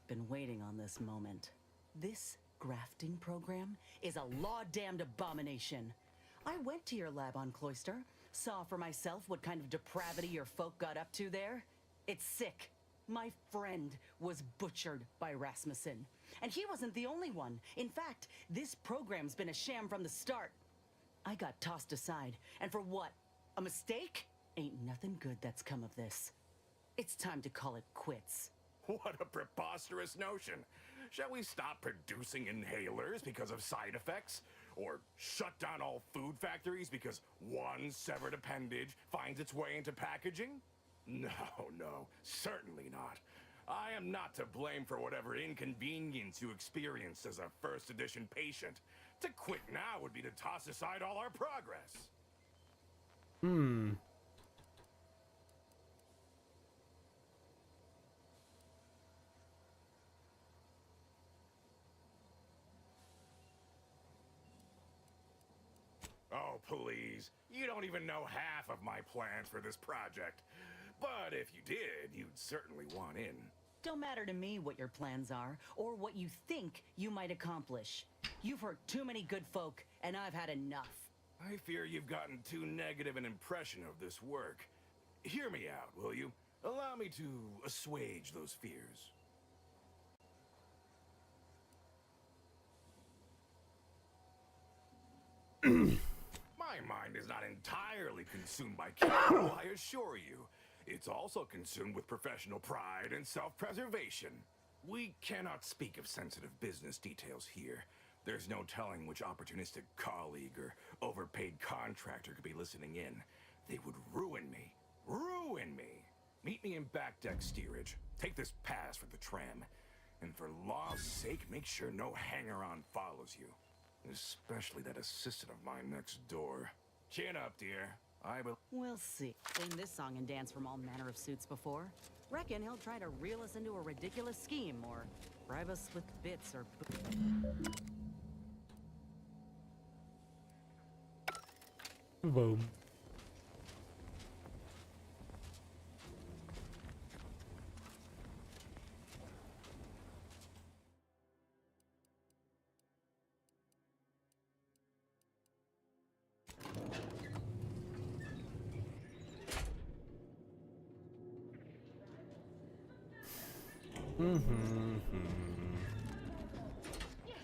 Been waiting on this moment. This grafting program is a law-damned abomination. I went to your lab on Cloister, saw for myself what kind of depravity your folk got up to there. It's sick. My friend was butchered by Rasmussen. And he wasn't the only one. In fact, this program's been a sham from the start. I got tossed aside. And for what? A mistake? Ain't nothing good that's come of this. It's time to call it quits. What a preposterous notion. Shall we stop producing inhalers because of side effects? Or shut down all food factories because one severed appendage finds its way into packaging? No, certainly not. I am not to blame for whatever inconvenience you experienced as a first edition patient. To quit now would be to toss aside all our progress. Oh, please. You don't even know half of my plans for this project. But if you did, you'd certainly want in. Don't matter to me what your plans are, or what you think you might accomplish. You've hurt too many good folk, and I've had enough. I fear you've gotten too negative an impression of this work. Hear me out, will you? Allow me to assuage those fears. My mind is not entirely consumed by capital, I assure you. It's also consumed with professional pride and self-preservation. We cannot speak of sensitive business details here. There's no telling which opportunistic colleague or overpaid contractor could be listening in. They would ruin me. Ruin me! Meet me in back deck steerage. Take this pass for the tram. And for law's sake, make sure no hanger-on follows you. Especially that assistant of mine next door. Chin up, dear. I will... We'll see. Seen this song and dance from all manner of suits before. Reckon he'll try to reel us into a ridiculous scheme, or bribe us with bits, or... Boom. Yes,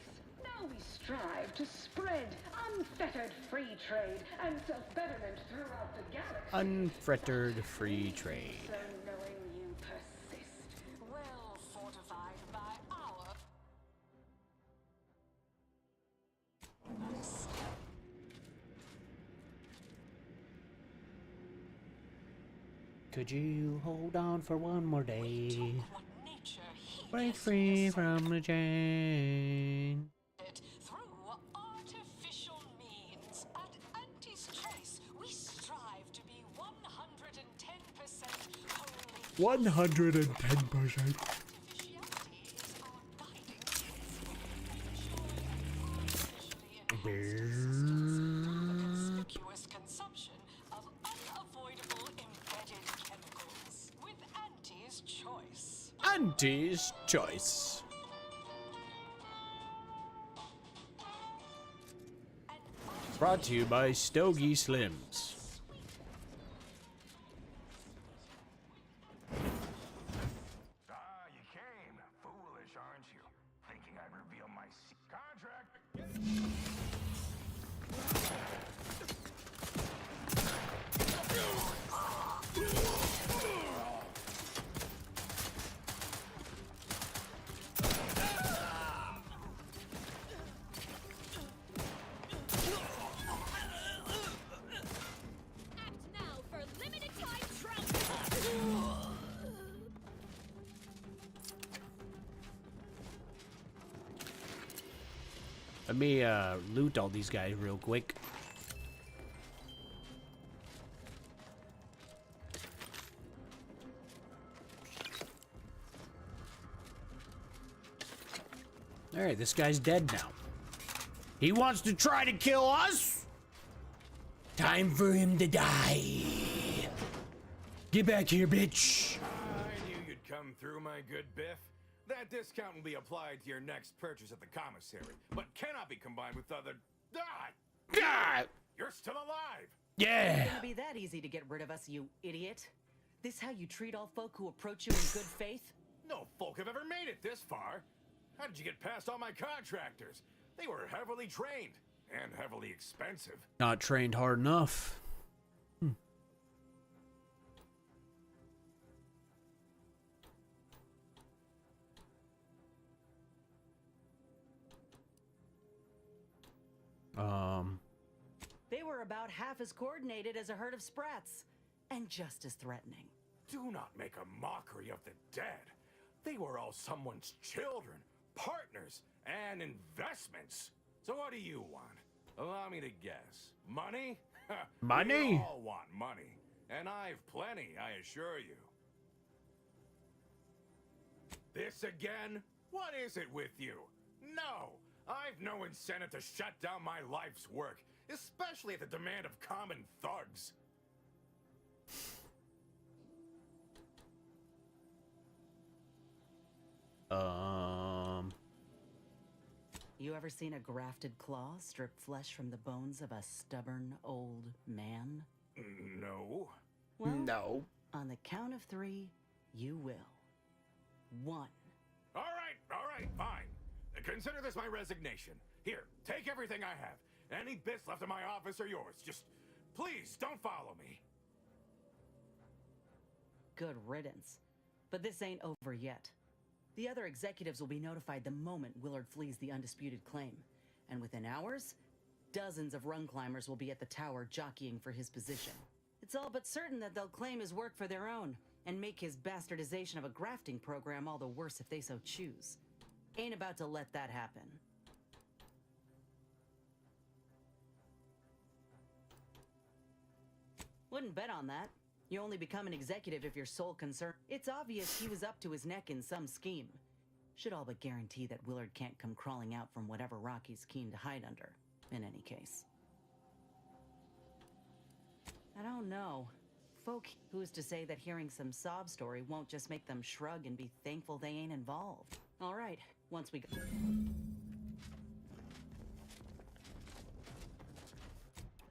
now we strive to spread unfettered free trade and self-betterment throughout the galaxy. Unfettered free trade. So knowing you persist, well fortified by our... Could you hold on for one more day? Break free from the chain. Through artificial means. At Auntie's Choice, we strive to be 110% holy. 110%. Conspicuous consumption of unavoidable embedded chemicals. With Auntie's Choice. Auntie's Choice. Brought to you by Stogie Slims. Ah, you came. Foolish, aren't you? Thinking I'd reveal my contract. Let me loot all these guys real quick. Alright, this guy's dead now. He wants to try to kill us? Time for him to die. Get back here, bitch. I knew you'd come through, my good Biff. That discount will be applied to your next purchase at the commissary, but cannot be combined with other... Ah! You're still alive! Yeah! It's gonna be that easy to get rid of us, you idiot. This how you treat all folk who approach you in good faith? No folk have ever made it this far. How did you get past all my contractors? They were heavily trained and heavily expensive. Not trained hard enough. They were about half as coordinated as a herd of sprats, and just as threatening. Do not make a mockery of the dead. They were all someone's children, partners, and investments. So what do you want? Allow me to guess. Money? Money? We all want money. And I've plenty, I assure you. This again? What is it with you? No! I've no incentive to shut down my life's work, especially at the demand of common thugs. You ever seen a grafted claw strip flesh from the bones of a stubborn old man? No. Well, no. On the count of 3, you will. 1. All right, fine. Consider this my resignation. Here, take everything I have. Any bits left in my office are yours. Just, please, don't follow me. Good riddance. But this ain't over yet. The other executives will be notified the moment Willard flees the undisputed claim. And within hours, dozens of rung climbers will be at the tower jockeying for his position. It's all but certain that they'll claim his work for their own, and make his bastardization of a grafting program all the worse if they so choose. Ain't about to let that happen. Wouldn't bet on that. You only become an executive if your sole concern... It's obvious he was up to his neck in some scheme. Should all but guarantee that Willard can't come crawling out from whatever rock he's keen to hide under, in any case. I don't know. Folk, who's to say that hearing some sob story won't just make them shrug and be thankful they ain't involved? All right, once we go...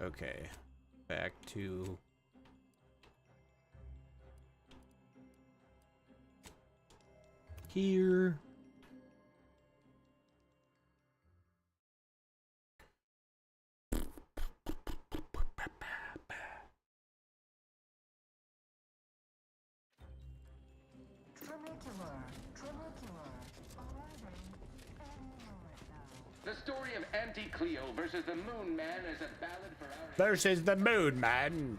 Okay, back to... here. The story of Auntie Cleo versus the Moon Man is a ballad for our... Versus the Moon Man.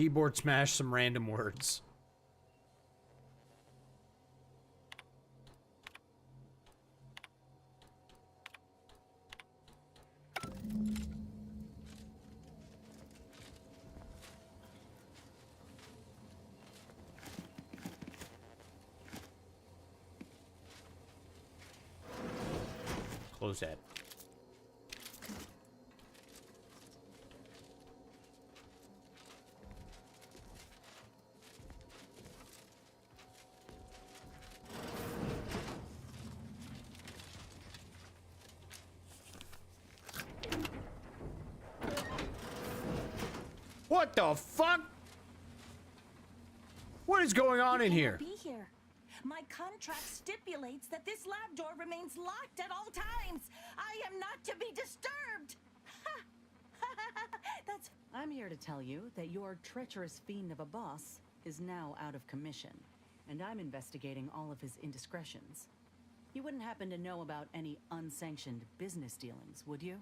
keyboard smash some random words. Close that. What the fuck? What is going on in here? Be here. My contract stipulates that this lab door remains locked at all times. I am not to be disturbed. I'm here to tell you that your treacherous fiend of a boss is now out of commission, and I'm investigating all of his indiscretions. You wouldn't happen to know about any unsanctioned business dealings, would you?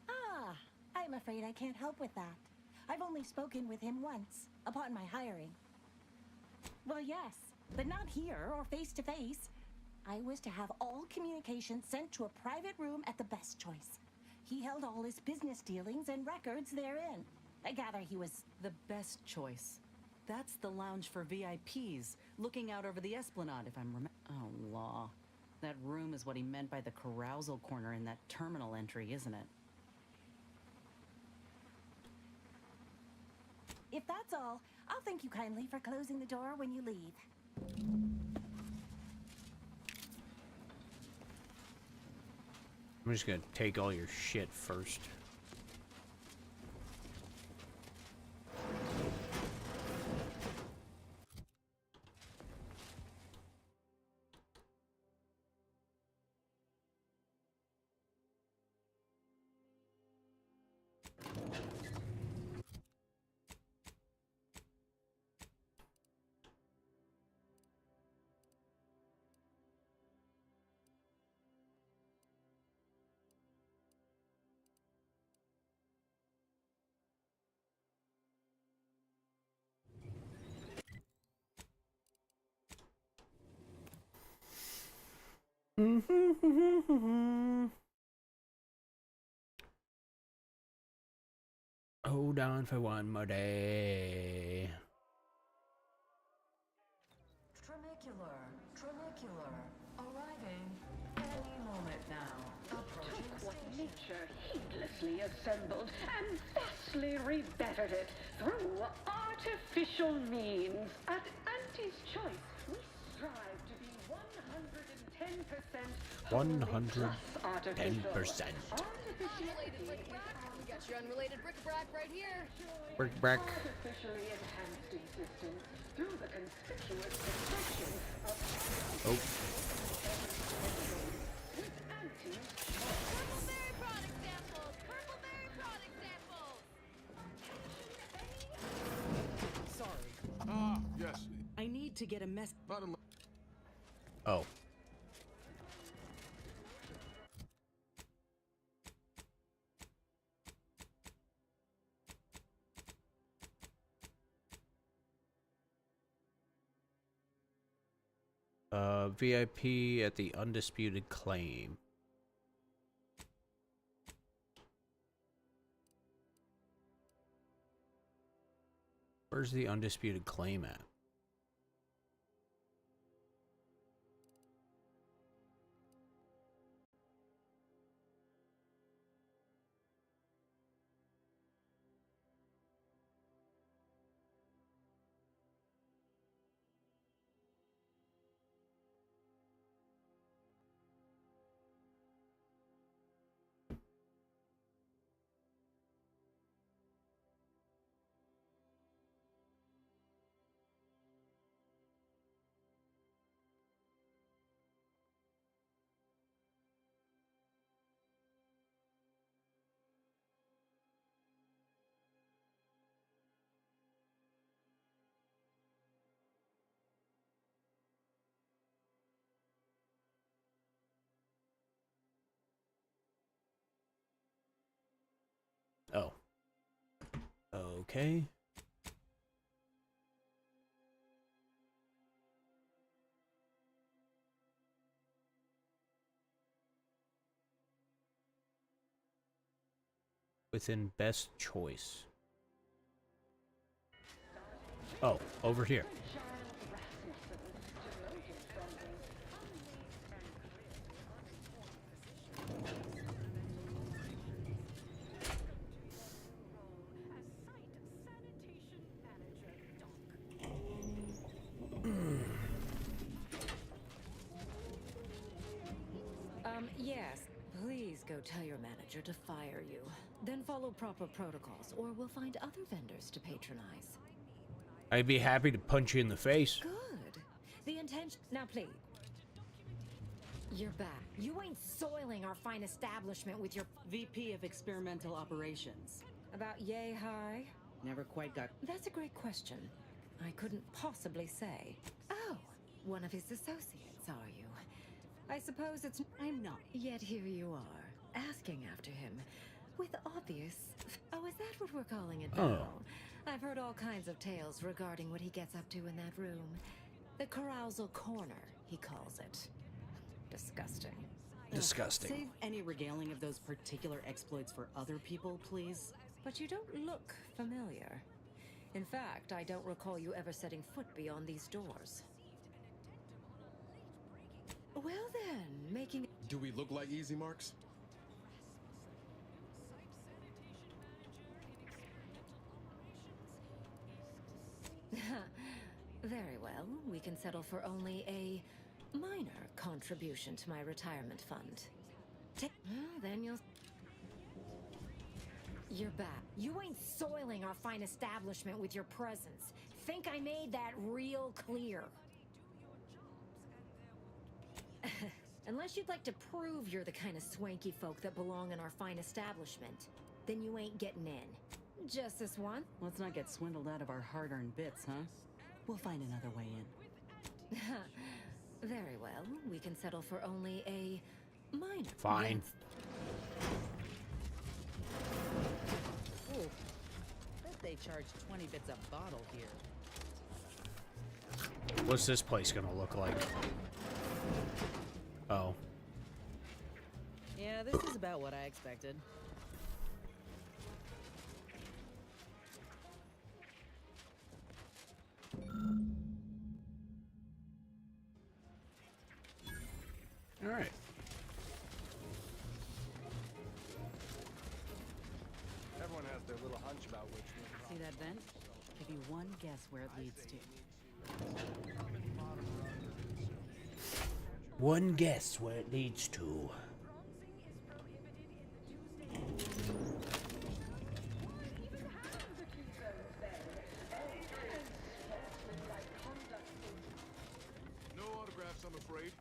Ah, I'm afraid I can't help with that. I've only spoken with him once, upon my hiring. Well, yes, but not here or face to face. I was to have all communications sent to a private room at the Best Choice. He held all his business dealings and records therein. I gather he was... The Best Choice. That's the lounge for VIPs, looking out over the Esplanade, if I'm Oh, law. That room is what he meant by the carousal corner in that terminal entry, isn't it? If that's all, I'll thank you kindly for closing the door when you leave. I'm just gonna take all your shit first. Hold on for one more day. Tramicular, arriving any moment now. Approaching What station. nature heedlessly assembled and vastly rebettered it through artificial means. At Auntie's Choice, we strive to be 110% 110%. We got your unrelated bric-a-brac right here. Brick-brac. Artificially enhanced existence through the conspicuous protection of Oh. Purpleberry product samples! Purpleberry product samples! Sorry. Ah, yes. I need to get a mess. Oh. VIP at the Undisputed Claim. Where's the Undisputed Claim at? Oh. Okay. Within best choice. Oh, over here. Yes. Please go tell your manager to fire you. Then follow proper protocols, or we'll find other vendors to patronize. I'd be happy to punch you in the face. Good. The intention... Now, please. You're back. You ain't soiling our fine establishment with your... VP of Experimental Operations. About yay high? Never quite got... That's a great question. I couldn't possibly say. Oh, one of his associates, are you? I suppose it's... I'm not. Yet here you are, asking after him. With obvious... Oh, is that what we're calling it now? I've heard all kinds of tales regarding what he gets up to in that room. The carousal corner, he calls it. Disgusting. Disgusting. Save any regaling of those particular exploits for other people, please. But you don't look familiar. In fact, I don't recall you ever setting foot beyond these doors. Well then, making... Do we look like easy marks? Very well. We can settle for only a minor contribution to my retirement fund. Then You're back. You ain't soiling our fine establishment with your presence. Think I made that real clear. Unless you'd like to prove you're the kind of swanky folk that belong in our fine establishment, then you ain't getting in. Just this one? Let's not get swindled out of our hard-earned bits, huh? We'll find another way in. Very well. We can settle for only a minor. Fine. Ooh. Bet they charge 20 bits a bottle here. What's this place gonna look like? Oh. Yeah, this is about what I expected. All right. Everyone has their little hunch about which one. See that vent? Give you one guess where it leads to. One guess where it leads to. No autographs, I'm afraid.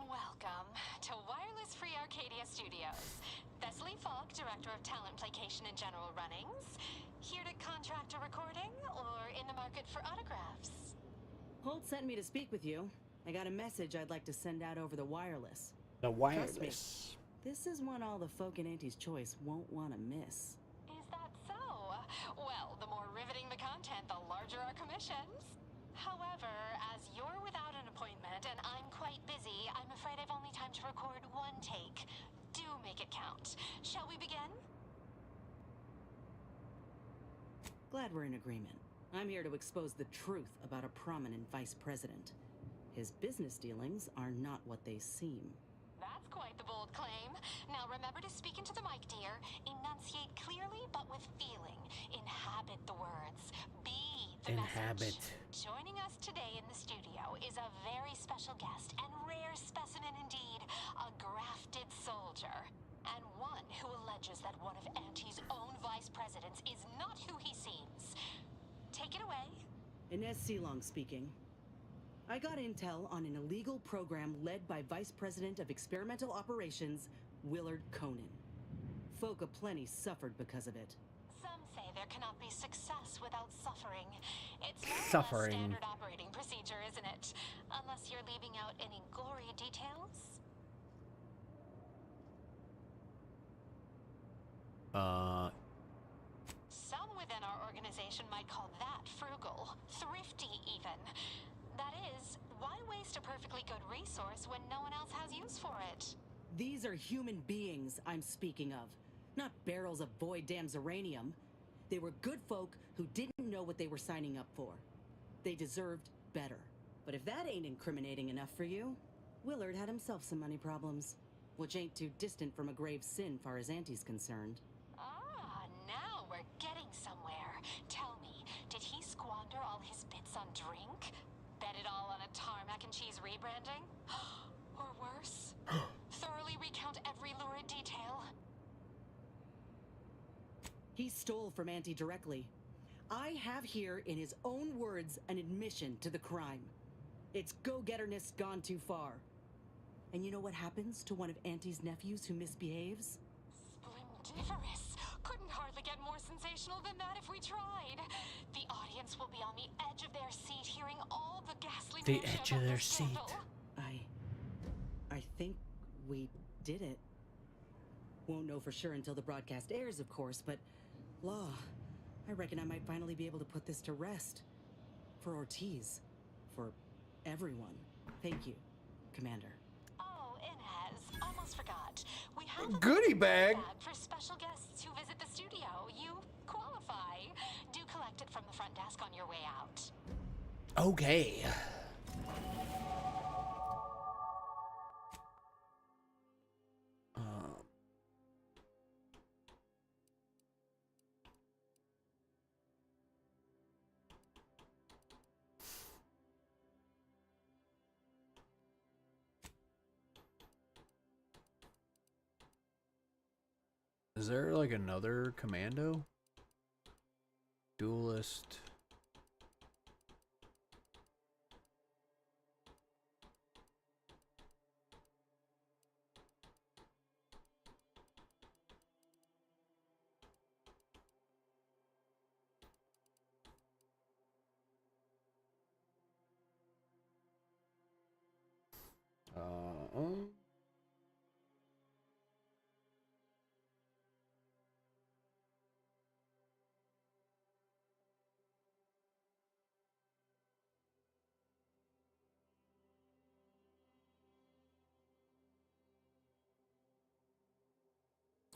Welcome to Wireless Free Arcadia Studios. Thessaly Fogg, Director of Talent Placation and General Runnings. Here to contract a recording or in the market for autographs? Holt sent me to speak with you. I got a message I'd like to send out over the wireless. The Trust me, wireless. this is one all the folk in Auntie's Choice won't want to miss. Is that so? Well, the more riveting the content, the larger our commissions. However, as you're without an appointment and I'm quite busy, I'm afraid I've only time to record one take. Do make it count. Shall we begin? Glad we're in agreement. I'm here to expose the truth about a prominent vice president. His business dealings are not what they seem. That's quite the bold claim. Now remember to speak into the mic, dear. Enunciate clearly, but with feeling. Inhabit the words. Be the message. Joining us today in the studio is a very special guest and rare specimen indeed. A grafted soldier. And one who alleges that one of Auntie's own vice presidents is not who he seems. Take it away. Inez Seelong speaking. I got intel on an illegal program led by Vice President of Experimental Operations, Willard Conan. Folk aplenty suffered because of it. Some say there cannot be success without suffering. It's more or less Suffering. standard operating procedure, isn't it? Unless you're leaving out any gory details. Some within our organization might call that frugal, thrifty even. That is, why waste a perfectly good resource when no one else has grounds for it. These are human beings I'm speaking of, not barrels of void damn uranium. They were good folk who didn't know what they were signing up for. They deserved better. But if that ain't incriminating enough for you, Willard had himself some money problems, which ain't too distant from a grave sin far as Auntie's concerned. Ah, now we're getting somewhere. Tell me, did he squander all his bits on drink? Bet it all on a tarmac and cheese rebranding? Or worse? Thoroughly recount every lurid detail? He stole from Auntie directly. I have here, in his own words, an admission to the crime. It's go-getterness gone too far. And you know what happens to one of Auntie's nephews who misbehaves? Splendiferous. Couldn't hardly get more sensational than that if we tried. The audience will be on the edge of their seat hearing all the ghastly The minutia edge of about their this seat. scandal. I think we did it. Won't know for sure until the broadcast airs, of course, but Law, I reckon I might finally be able to put this to rest. For Ortiz. For everyone. Thank you, Commander. Oh, Inez, almost forgot. We have a Goodie bag. for special guests who visit the studio. You qualify. Do collect it from the front desk on your way out. Okay. Is there like another commando? Duelist.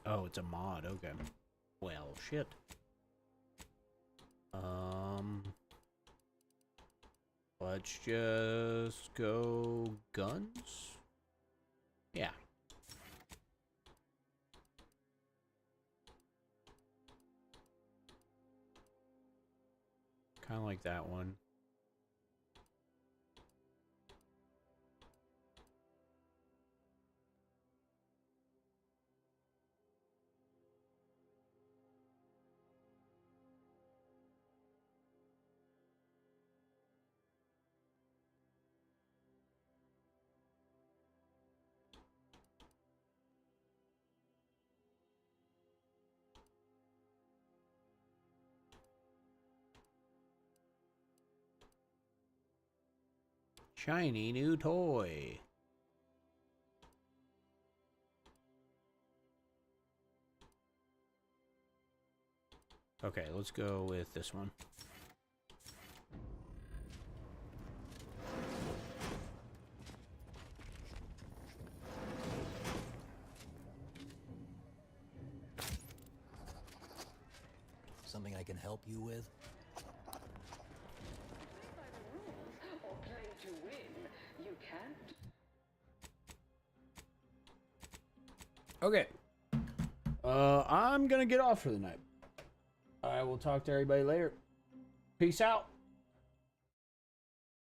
Oh, it's a mod. Okay. Well, shit. Let's just go guns. Yeah. Kind of like that one. Shiny new toy. Okay, let's go with this one. Something I can help you with? Or play to win. You can't. Okay. I'm gonna get off for the night. I will talk to everybody later. Peace out.